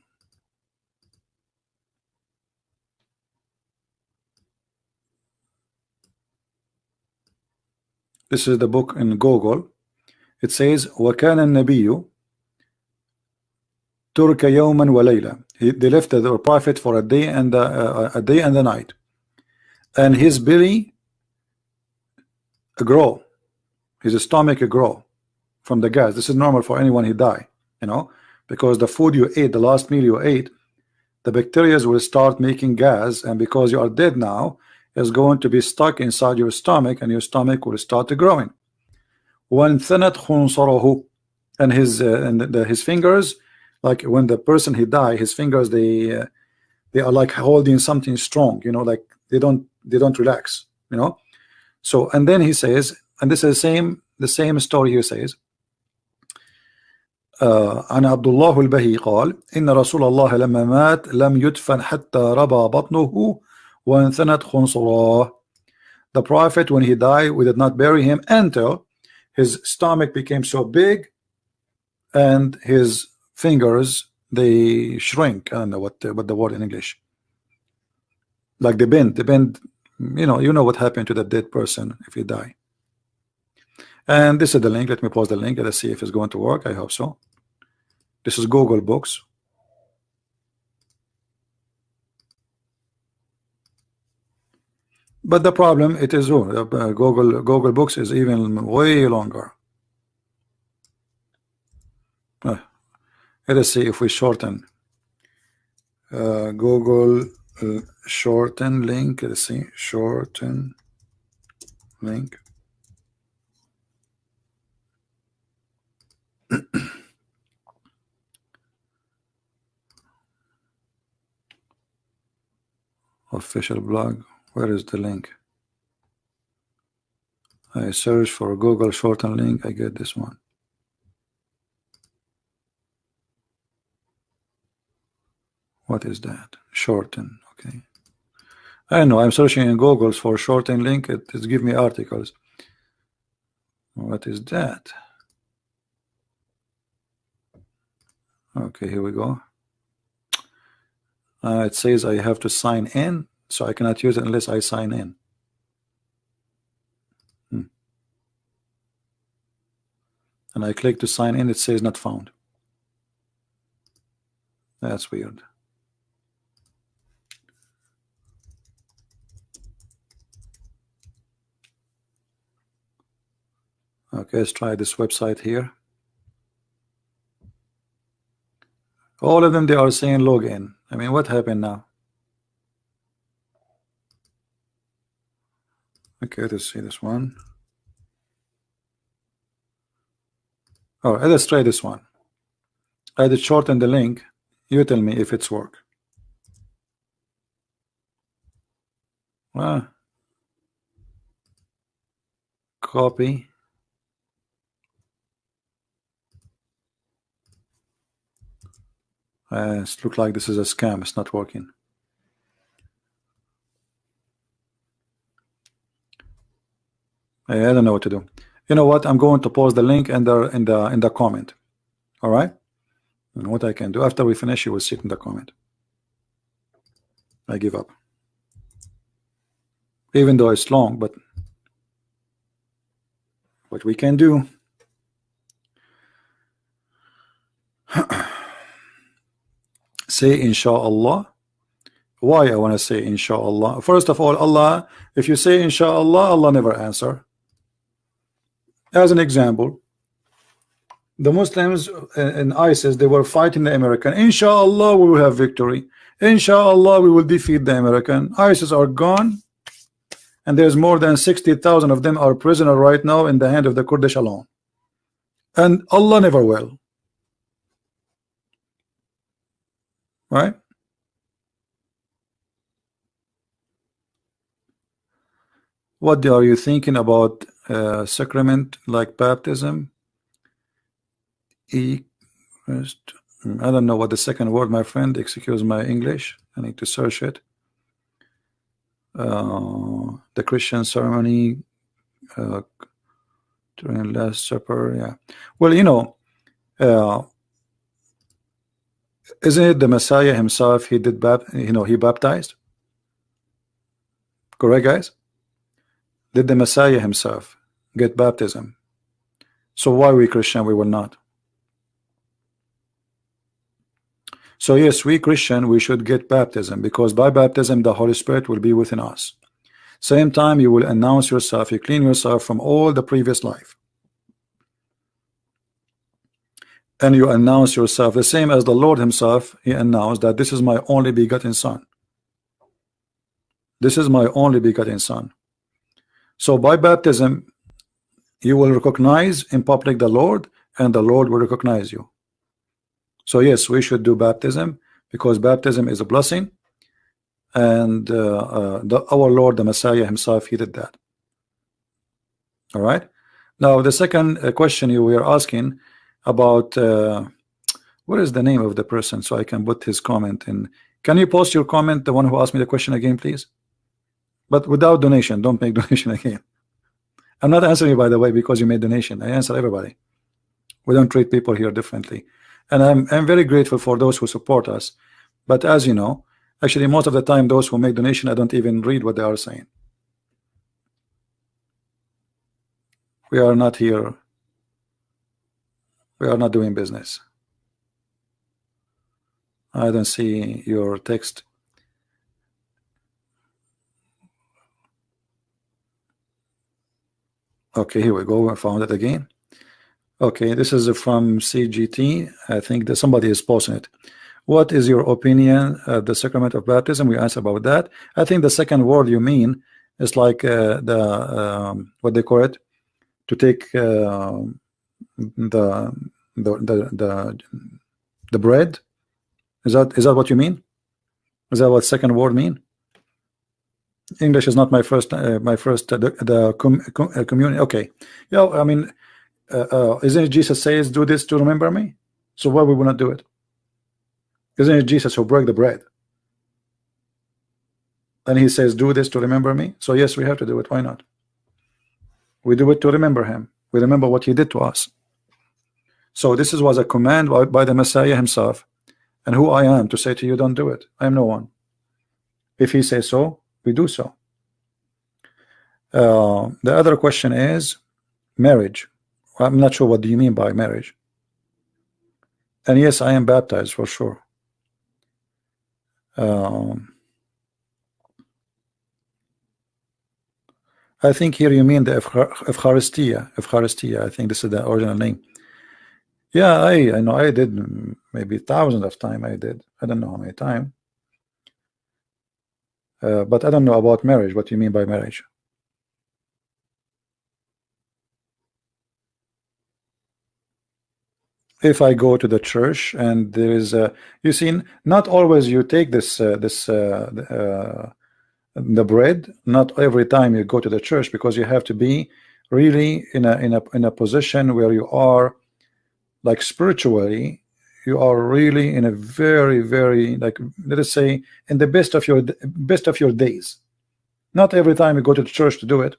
This is the book in Google. It says وكان النبي ترك يوما وليلة. They left the prophet for a day and the night, and his belly grow, his stomach grow from the gas. This is normal for anyone who die, you know, because the food you ate, the last meal you ate, the bacteria will start making gas, and because you are dead now, is going to be stuck inside your stomach, and your stomach will start growing. وانثنت خنصره, and his fingers, like when the person he die, his fingers they are like holding something strong, you know, like they don't relax, you know. So and then he says, and this is the same story. He says عن عبد الله البهي قال إن رسول الله لما مات لم يدفن حتى ربى بطنه وانثنت خنصره. The prophet, when he died, we did not bury him until his stomach became so big and his fingers they shrink. I don't know what the word in English, like they bend, you know what happened to the dead person if he die. And this is the link. Let me pause the link. Let's see if it's going to work. I hope so. This is Google Books. But the problem, it is Google Books is even way longer. Let us see if we shorten Google shorten link. Let's see, shorten link. Official blog. Where is the link? I search for Google shorten link. I get this one. What is that? Shorten. Okay. I know. I'm searching in Google for shorten link. It gives me articles. What is that? Okay, here we go. It says I have to sign in, so I cannot use it unless I sign in. And I click to sign in, it says not found. That's weird. Okay, let's try this website here. All of them, they are saying login. I mean, what happened now? Okay, let's see this one. Oh, let's try this one. I did shorten the link. You tell me if it's work. Copy. It looks like this is a scam. It's not working. I don't know what to do. You know what? I'm going to post the link in the comment. All right. And what I can do after we finish, you will see it in the comment. I give up. Even though it's long, but what we can do. say inshallah. Why I want to say inshallah? First of all, Allah, if you say inshallah, Allah never answer. As an example, the Muslims in ISIS, they were fighting the American. Inshallah, we will have victory. Inshallah, we will defeat the American. ISIS are gone, and there's more than 60,000 of them are prisoner right now in the hand of the Kurdish alone. And Allah never will. Right? What are you thinking about sacrament like baptism? I don't know what the second word, my friend. Excuse my English. I need to search it. The Christian ceremony during Last Supper. Yeah. Well, you know, isn't it the Messiah himself? He did he baptized. Correct, guys? Did the Messiah himself get baptism? So why we Christian we will not? So yes, we Christian, we should get baptism, because by baptism the Holy Spirit will be within us. Same time you will announce yourself, you clean yourself from all the previous life, and you announce yourself the same as the Lord himself. He announced that this is my only begotten son. This is my only begotten son. So by baptism you will recognize in public the Lord, and the Lord will recognize you. So yes, we should do baptism, because baptism is a blessing, and our Lord the Messiah himself, he did that. All right. Now the second question you were asking about what is the name of the person, so I can put his comment in. Can you post your comment, the one who asked me the question, again, please? But without donation. Don't make donation again. I'm not answering you, by the way, because you made donation. I answer everybody. We don't treat people here differently. And I'm very grateful for those who support us. But as you know, actually most of the time those who make donation, I don't even read what they are saying. We are not here. We are not doing business. I don't see your text. Okay, here we go. I found it again. Okay, this is from CGT. I think that somebody is posting it. What is your opinion of the sacrament of baptism? We answered about that. I think the second word you mean is like what they call it, to take the bread. Is that what you mean? Is that what second word mean? English is not my first communion. Okay, yeah. I mean, isn't it Jesus says, "Do this to remember me"? So why we will not do it? Isn't it Jesus who broke the bread? And he says, "Do this to remember me." So yes, we have to do it. Why not? We do it to remember him. We remember what he did to us. So this was a command by the Messiah himself. And who I am to say to you, don't do it? I am no one. If he says so, we do so. The other question is marriage. I'm not sure what do you mean by marriage. And yes, I am baptized for sure. I think here you mean the Eucharistia. I think this is the original name. Yeah, I know I did maybe thousands of times. I did. I don't know how many times. But I don't know about marriage. What do you mean by marriage? If I go to the church and there is a, you see, not always you take the bread. Not every time you go to the church, because you have to be really in a position where you are like spiritually, you are really in a very, very, like, let us say, in the best of your days. Not every time you go to the church to do it.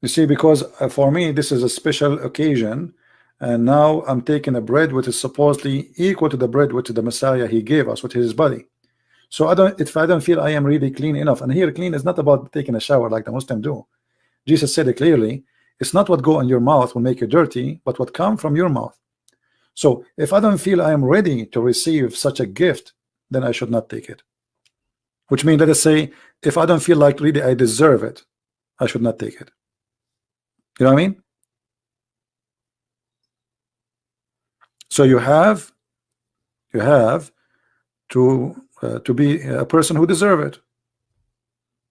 You see, because for me this is a special occasion, and now I'm taking a bread which is supposedly equal to the bread which the Messiah he gave us, which is his body. So if I don't feel I am really clean enough, and here clean is not about taking a shower like the Muslims do. Jesus said it clearly. It's not what go in your mouth will make you dirty, but what come from your mouth. So if I don't feel I am ready to receive such a gift, then I should not take it. Which means, let us say, if I don't feel like really I deserve it, I should not take it. You know what I mean? So you have to be a person who deserve it.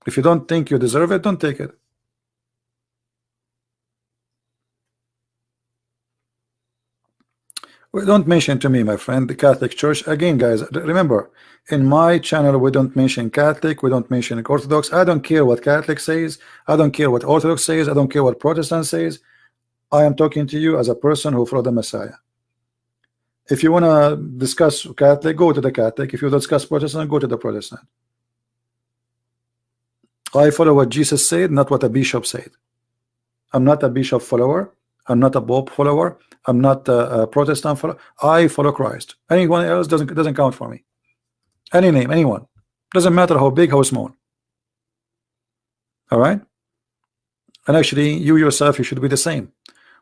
If you don't think you deserve it, don't take it. Well, don't mention to me, my friend, the Catholic Church. Again, guys, remember, in my channel, we don't mention Catholic, we don't mention Orthodox. I don't care what Catholic says. I don't care what Orthodox says. I don't care what Protestant says. I am talking to you as a person who follows the Messiah. If you want to discuss Catholic, go to the Catholic. If you discuss Protestant, go to the Protestant. I follow what Jesus said, not what a bishop said. I'm not a bishop follower. I'm not a Pope follower. I'm not a Protestant follower. I follow Christ. Anyone else doesn't count for me. Any name, anyone. Doesn't matter how big, how small. All right? And actually, you yourself, you should be the same.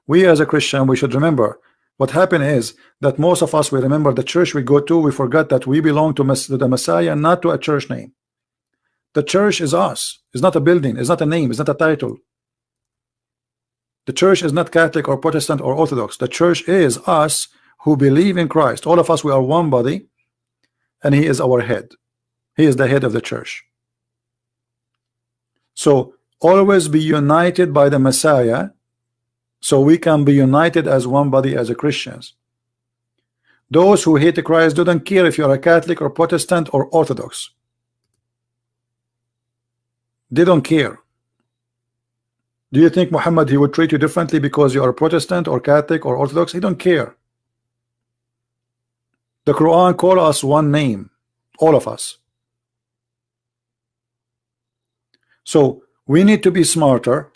We as a Christian, we should remember what happened is that most of us, we remember the church we go to, we forgot that we belong to the Messiah, not to a church name. The church is us. It's not a building. It's not a name. It's not a title. The church is not Catholic or Protestant or Orthodox. The church is us who believe in Christ. All of us, we are one body, and He is our head. He is the head of the church. So always be united by the Messiah, so we can be united as one body as a Christians. Those who hate Christ don't care if you're a Catholic or Protestant or Orthodox. They don't care. Do you think Muhammad, he would treat you differently because you are a Protestant or Catholic or Orthodox? He don't care. The Quran call us one name, all of us. So we need to be smarter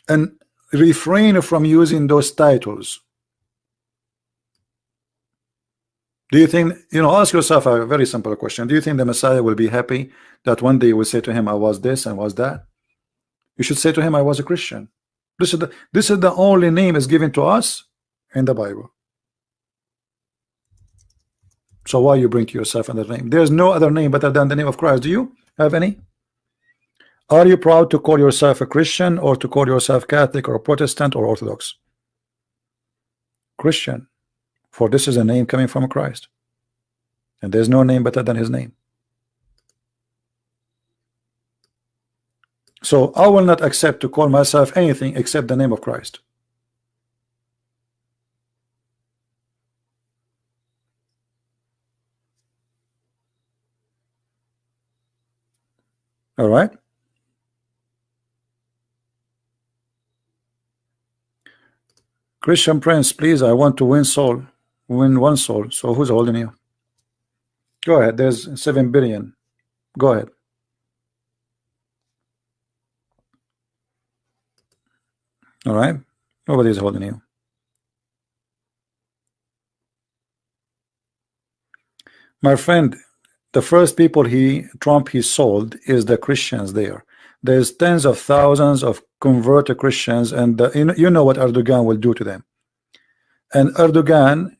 and refrain from using those titles. Do you think, ask yourself a very simple question. Do you think the Messiah will be happy that one day you will say to him, I was this and was that? You should say to him, I was a Christian. This is the only name is given to us in the Bible. So why you bring to yourself another name? There's no other name better than the name of Christ. Do you have any? Are you proud to call yourself a Christian or to call yourself Catholic or Protestant or Orthodox? Christian. For this is a name coming from Christ. And there's no name better than his name. So I will not accept to call myself anything except the name of Christ. All right. Christian Prince, please, I want to win one soul. So who's holding you? Go ahead. There's 7 billion. Go ahead. All right. Nobody's holding you. My friend, the first people Trump sold is the Christians there. There's tens of thousands of converted Christians, and you know what Erdogan will do to them. And Erdogan,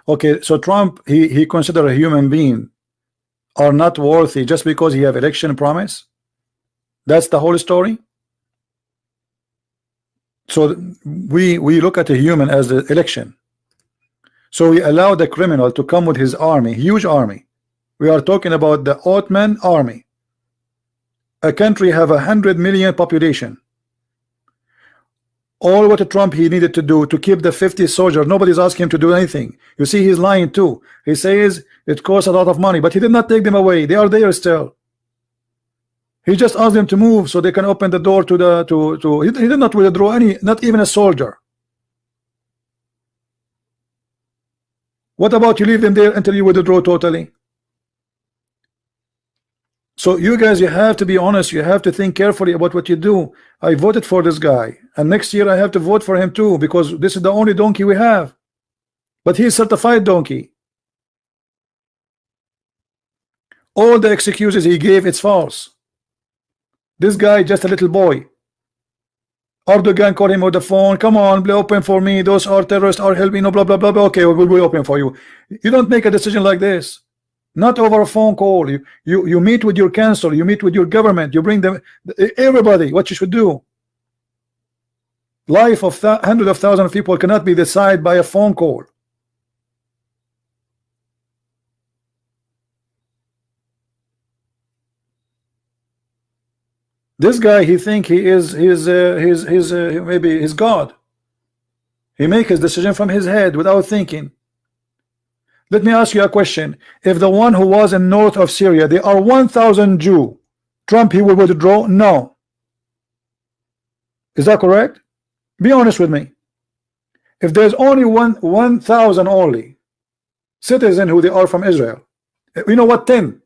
okay, so Trump, he considered a human being are not worthy just because he have election promise. That's the whole story. So we look at a human as the election. So we allow the criminal to come with his army, huge army. We are talking about the Ottoman army. A country have 100 million population. All what Trump he needed to do to keep the 50 soldiers. Nobody's asking him to do anything. You see, he's lying too. He says it costs a lot of money, but he did not take them away. They are there still. He just asked them to move so they can open the door to the he did not withdraw any, not even a soldier. What about you leave them there until you withdraw totally? So you guys, you have to be honest. You have to think carefully about what you do. I voted for this guy, and next year I have to vote for him too, because this is the only donkey we have. But he's certified donkey. All the excuses he gave, it's false. This guy just a little boy. Erdogan called him on the phone. Come on, be open for me. Those are terrorists, are helping. No, blah blah blah blah. Okay, we'll be open for you. You don't make a decision like this. Not over a phone call. You meet with your council. You meet with your government. You bring them, everybody, what you should do. Life of hundreds of thousands of people cannot be decided by a phone call. This guy, he think he is maybe his God. He make his decision from his head without thinking. Let me ask you a question. If the one who was in north of Syria, there are 1,000 Jew, Trump, he will withdraw? No. Is that correct? Be honest with me. If there's only 1,000 only citizen who they are from Israel, you know what, 10,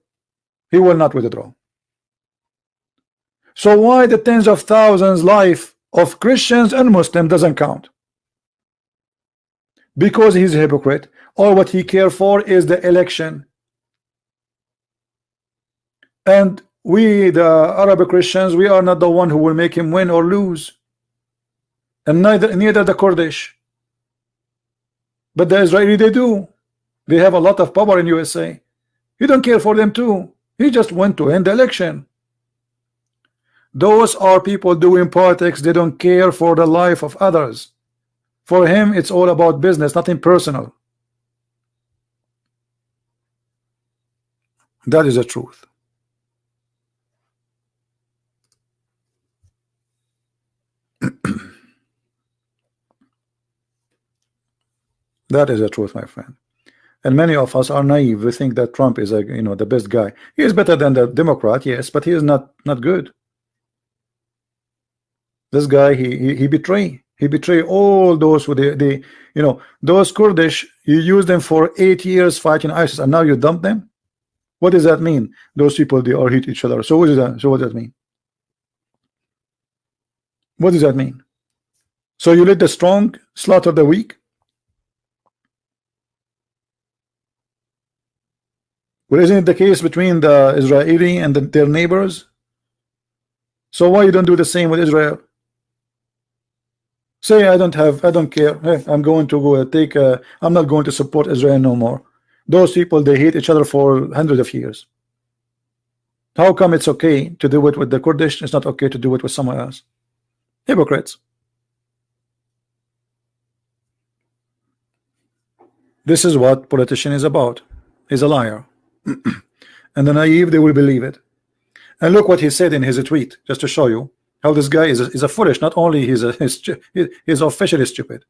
he will not withdraw. So why the tens of thousands life of Christians and Muslims doesn't count? Because he's a hypocrite. All what he care for is the election. And we, the Arab Christians, we are not the one who will make him win or lose. And neither the Kurdish. But the Israeli, they do. They have a lot of power in USA. He don't care for them too. He just went to end the election. Those are people doing politics. They don't care for the life of others. For him, it's all about business, nothing personal. That is the truth. That is the truth, my friend. And many of us are naive. We think that Trump is the best guy. He is better than the Democrat, yes, but he is not good. This guy, he betray all those with those Kurdish. You use them for 8 years fighting ISIS, and now you dump them. What does that mean? Those people, they are hit each other. So what does that mean? What does that mean? So you let the strong slaughter the weak? Well, isn't it the case between the Israeli and their neighbors? So why you don't do the same with Israel? Say I don't care. Hey, I'm going to go take. I'm not going to support Israel no more. Those people, they hate each other for hundreds of years. How come it's okay to do it with the Kurdish? It's not okay to do it with someone else. Hypocrites. This is what politician is about. He's a liar. And the naive, they will believe it. And look what he said in his tweet, just to show you how this guy is a foolish. Not only he's officially stupid.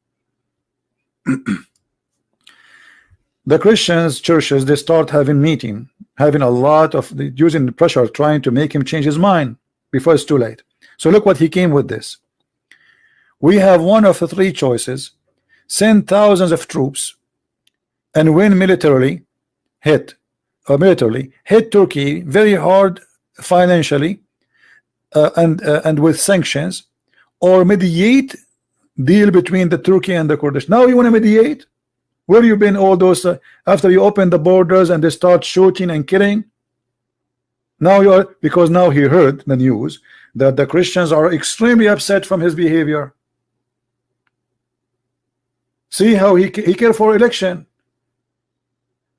The Christians churches, they start having a lot of using the pressure, trying to make him change his mind before it's too late. So look what he came with this. We have one of the three choices: send thousands of troops and win militarily, hit Turkey very hard financially, and with sanctions, or mediate deal between the Turkey and the Kurdish. Now you want to mediate? Where you been all those after you open the borders and they start shooting and killing? Now you are, because now he heard the news that the Christians are extremely upset from his behavior. See how he cared for election.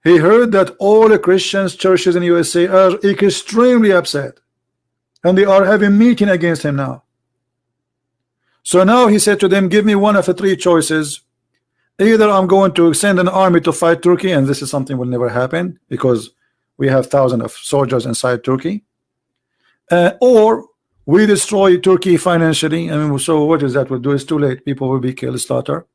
He heard that all the Christians churches in USA are extremely upset, and they are having meeting against him now. So now he said to them, give me one of the three choices. Either I'm going to send an army to fight Turkey, and this is something will never happen because we have thousands of soldiers inside Turkey, or we destroy Turkey financially. I mean, so what is that will do? It's too late. People will be killed, slaughter.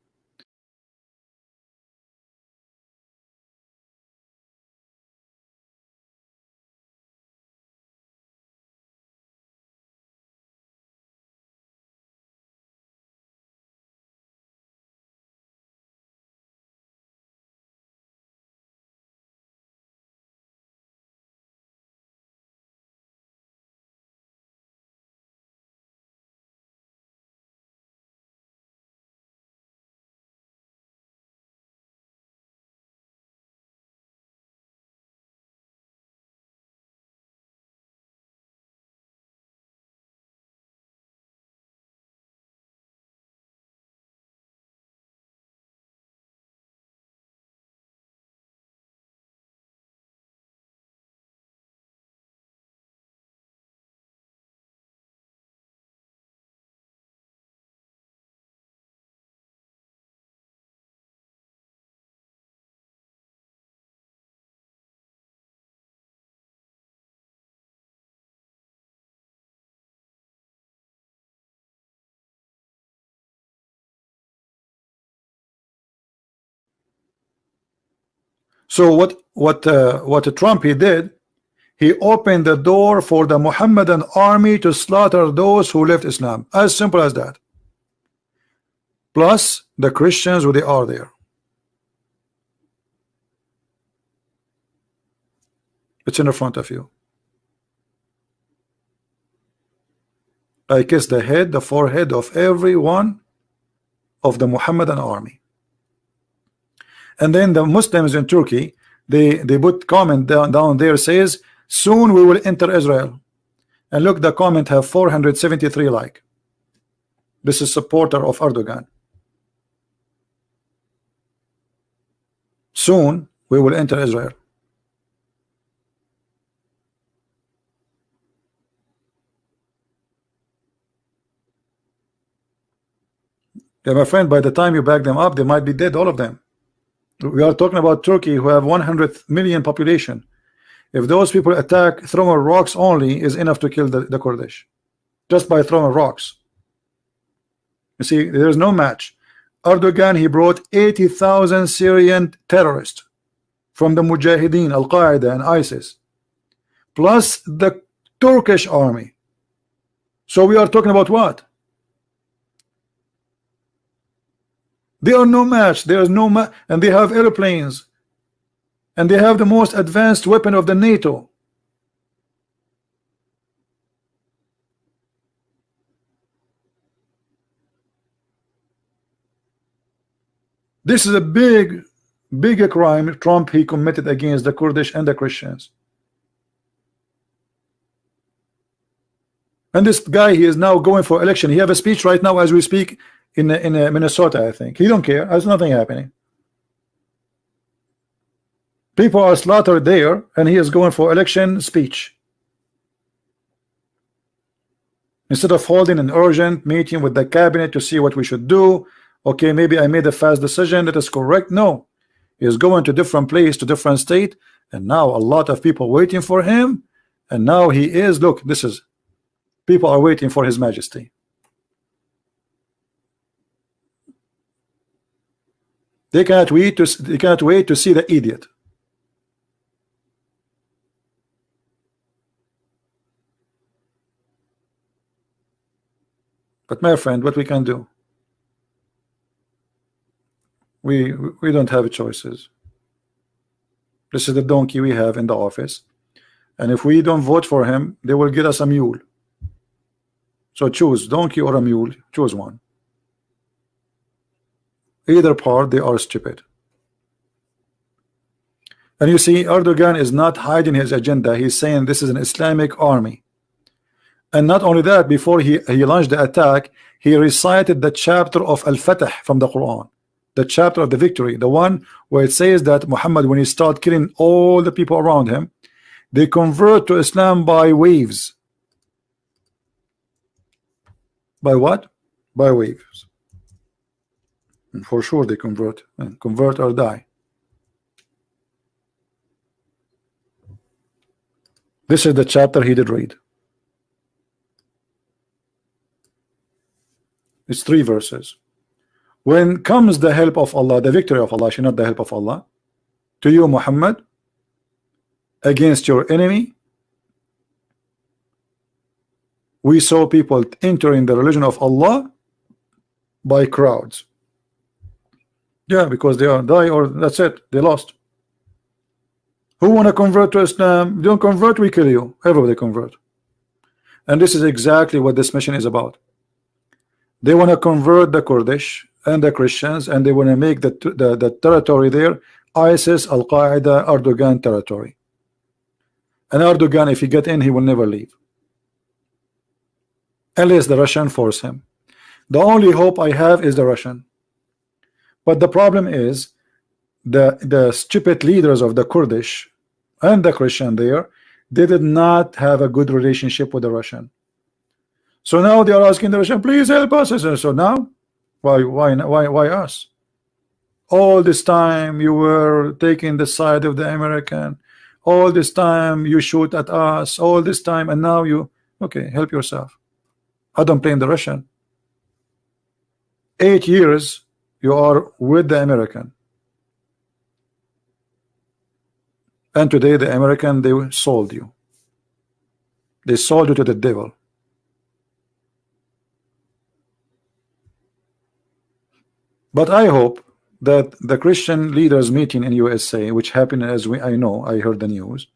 So what Trump he did, he opened the door for the Muhammadan army to slaughter those who left Islam. As simple as that. Plus the Christians who they are there. It's in the front of you. I kiss the head, the forehead of every one of the Muhammadan army. And then the Muslims in Turkey, they put comment down there says, soon we will enter Israel. And look, the comment have 473 like. This is supporter of Erdogan. Soon we will enter Israel. Yeah, my friend, by the time you back them up, they might be dead, all of them. We are talking about Turkey, who have 100 million population. If those people attack, throwing rocks only is enough to kill the Kurdish, just by throwing rocks. You see, there is no match. Erdogan, he brought 80,000 Syrian terrorists from the Mujahideen, Al-Qaeda and ISIS, plus the Turkish army. So we are talking about what? They are no match. There is no match, and they have airplanes, and they have the most advanced weapon of the NATO. This is a big crime Trump he committed against the Kurdish and the Christians. And this guy, he is now going for election. He have a speech right now as we speak in Minnesota, I think. He don't care. There's nothing happening. People are slaughtered there, and he is going for election speech. Instead of holding an urgent meeting with the cabinet to see what we should do, okay, maybe I made a fast decision that is correct. No, he is going to different place, to different state, and now a lot of people waiting for him, and now he is, look, this is, people are waiting for his majesty. They cannot wait to see the idiot. But my friend, what we can do? We don't have choices. This is the donkey we have in the office, and if we don't vote for him, they will get us a mule. So choose donkey or a mule. Choose one. Either part, they are stupid. And you see, Erdogan is not hiding his agenda. He's saying this is an Islamic army. And not only that, before he launched the attack, he recited the chapter of Al-Fatah from the Quran, the chapter of the victory, the one where it says that Muhammad, when he started killing all the people around him, they convert to Islam by waves. By what? By waves. And for sure they convert or die. This is the chapter he did read. It's 3 verses. When comes the help of Allah, the victory of Allah, not the help of Allah, to you Muhammad, against your enemy, we saw people entering the religion of Allah by crowds. Yeah, because they are die or that's it, they lost. Who want to convert to Islam? Don't convert, we kill you. Everybody convert. And this is exactly what this mission is about. They want to convert the Kurdish and the Christians, and they want to make the territory there ISIS, Al-Qaeda, Erdogan territory. And Erdogan, if he get in, he will never leave unless the Russian force him. The only hope I have is the Russian. But the problem is the stupid leaders of the Kurdish and the Christian there, they did not have a good relationship with the Russian. So now they are asking the Russian, please help us. So now, why us? All this time you were taking the side of the American. All this time you shoot at us. All this time, and now you, okay, help yourself. I don't blame the Russian. 8 years you are with the American. And today the American, they sold you. They sold you to the devil. But I hope that the Christian leaders meeting in USA, which happened as I know, I heard the news,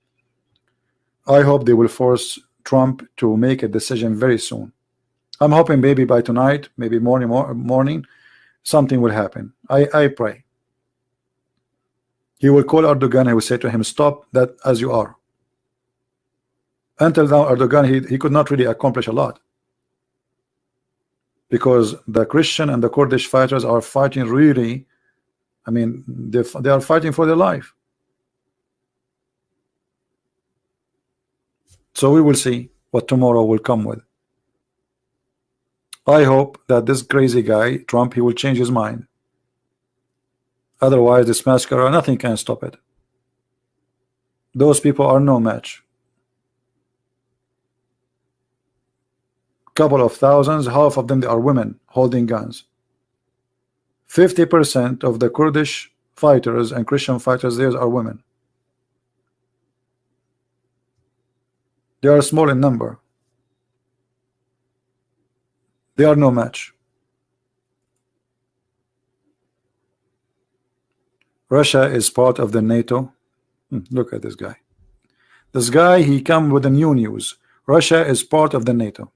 I hope they will force Trump to make a decision very soon. I'm hoping maybe by tonight, maybe morning, something will happen. I pray. He will call Erdogan. He will say to him, stop that as you are. Until now, Erdogan, he could not really accomplish a lot, because the Christian and the Kurdish fighters are fighting really, I mean, they are fighting for their life. So we will see what tomorrow will come with. I hope that this crazy guy, Trump, he will change his mind. Otherwise, this massacre, nothing can stop it. Those people are no match. Couple of thousands, half of them they are women holding guns. 50% of the Kurdish fighters and Christian fighters there are women. They are small in number. They are no match. Russia is part of the NATO. Look at this guy. This guy, he come with the new news. Russia is part of the NATO.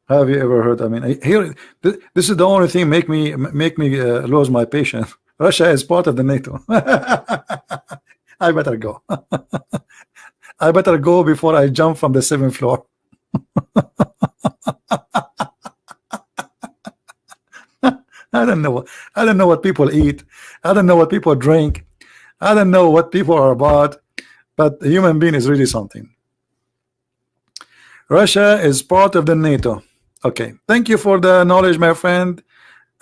Have you ever heard? I mean, here, this is the only thing make me lose my patience. Russia is part of the NATO. I better go. I better go before I jump from the 7th floor. I don't know. I don't know what people eat. I don't know what people drink. I don't know what people are about. But the human being is really something. Russia is part of the NATO. Okay, thank you for the knowledge, my friend.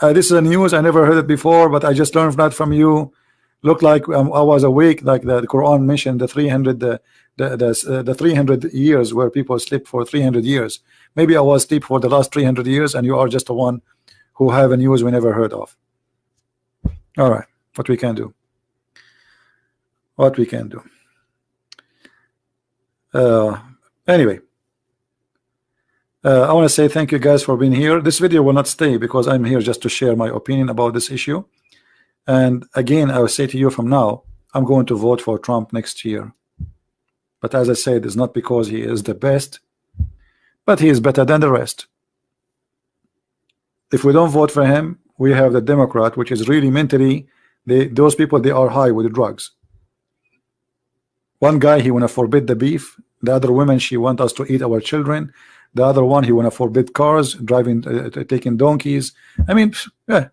This is a news. I never heard it before, but I just learned that from you. Looked like I was awake, like the Quran mentioned the 300 the 300 years where people sleep for 300 years. Maybe I was asleep for the last 300 years, and you are just the one who have a news we never heard of. All right, what we can do? What we can do? Anyway. I want to say thank you guys for being here. This video will not stay because I'm here just to share my opinion about this issue. And again, I will say to you from now, I'm going to vote for Trump next year. But as I said, it's not because he is the best, but he is better than the rest. If we don't vote for him, we have the Democrat, which is really mentally, those people, they are high with the drugs. One guy, he want to forbid the beef. The other woman, she want us to eat our children. The other one, he want to forbid cars, driving, taking donkeys. I mean, yeah,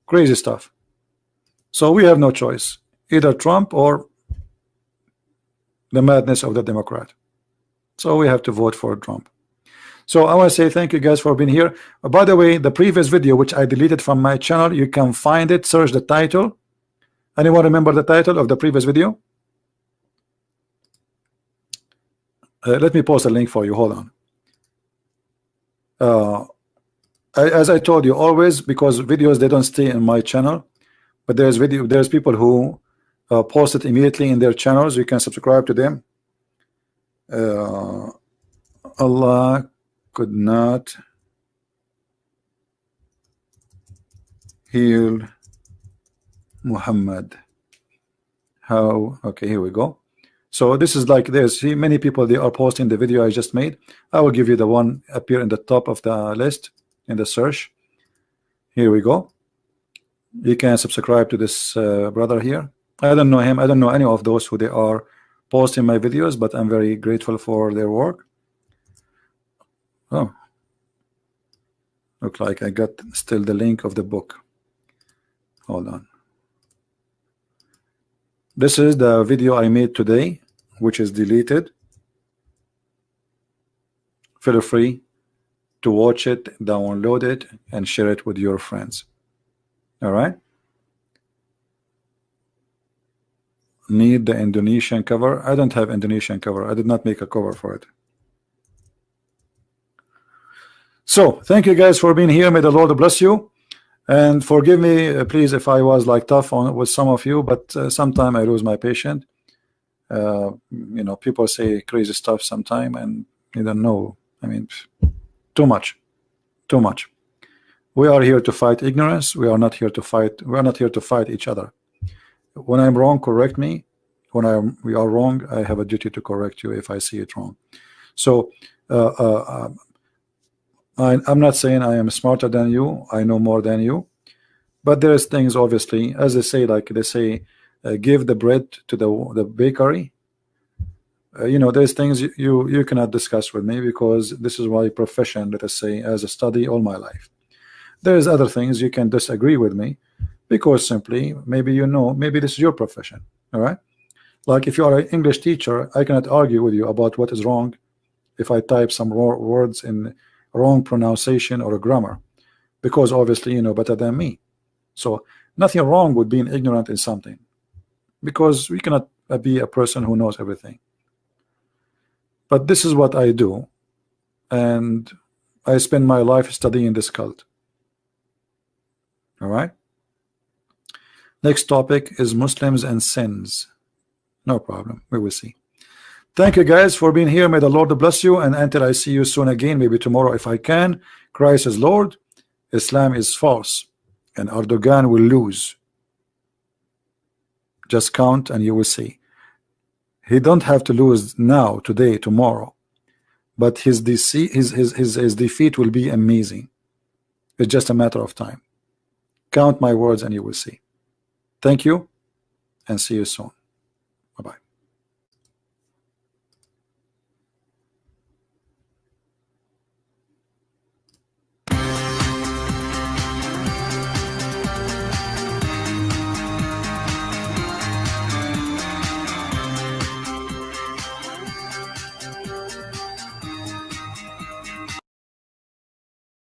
crazy stuff. So we have no choice, either Trump or the madness of the Democrat. So we have to vote for Trump. So I want to say thank you guys for being here. By the way, the previous video, which I deleted from my channel, you can find it. Search the title. Anyone remember the title of the previous video? Let me post a link for you. Hold on. As I told you, always, because videos, they don't stay in my channel, but there's people who post it immediately in their channels. You can subscribe to them. Allah could not heal Muhammad. How? Okay, here we go. So this is like this. See, many people, they are posting the video I just made. I will give you the one appear in the top of the list in the search. Here we go. You can subscribe to this brother here. I don't know him. I don't know any of those who they are posting my videos, but I'm very grateful for their work. Oh, look like I got still the link of the book. Hold on. This is the video I made today, which is deleted. Feel free to watch it, download it, and share it with your friends. All right. Need the Indonesian cover? I don't have Indonesian cover. I did not make a cover for it. So thank you guys for being here. May the Lord bless you. And forgive me, please, if I was like tough on with some of you, but sometimes I lose my patience. You know, people say crazy stuff sometime, and you don't know. I mean, too much, too much. We are here to fight ignorance. We are not here to fight. We are not here to fight each other. When I'm wrong, correct me. When we are wrong, I have a duty to correct you if I see it wrong. So uh, uh, I'm not saying I am smarter than you. I know more than you. But there's things, obviously, as they say, like they say, give the bread to the bakery. You know, there's things you cannot discuss with me because this is my profession, let us say, as a study all my life. There's other things you can disagree with me because simply maybe you know, maybe this is your profession. All right, like if you are an English teacher, I cannot argue with you about what is wrong if I type some words in wrong pronunciation or a grammar, because obviously you know better than me. So nothing wrong with being ignorant in something, because we cannot be a person who knows everything. But this is what I do, and I spend my life studying this cult. All right. Next topic is Muslims and sins. No problem. We will see. Thank you guys for being here. May the Lord bless you. And until I see you soon again, maybe tomorrow if I can. Christ is Lord. Islam is false. And Erdogan will lose. Just count and you will see. He don't have to lose now, today, tomorrow. But his defeat will be amazing. It's just a matter of time. Count my words and you will see. Thank you and see you soon.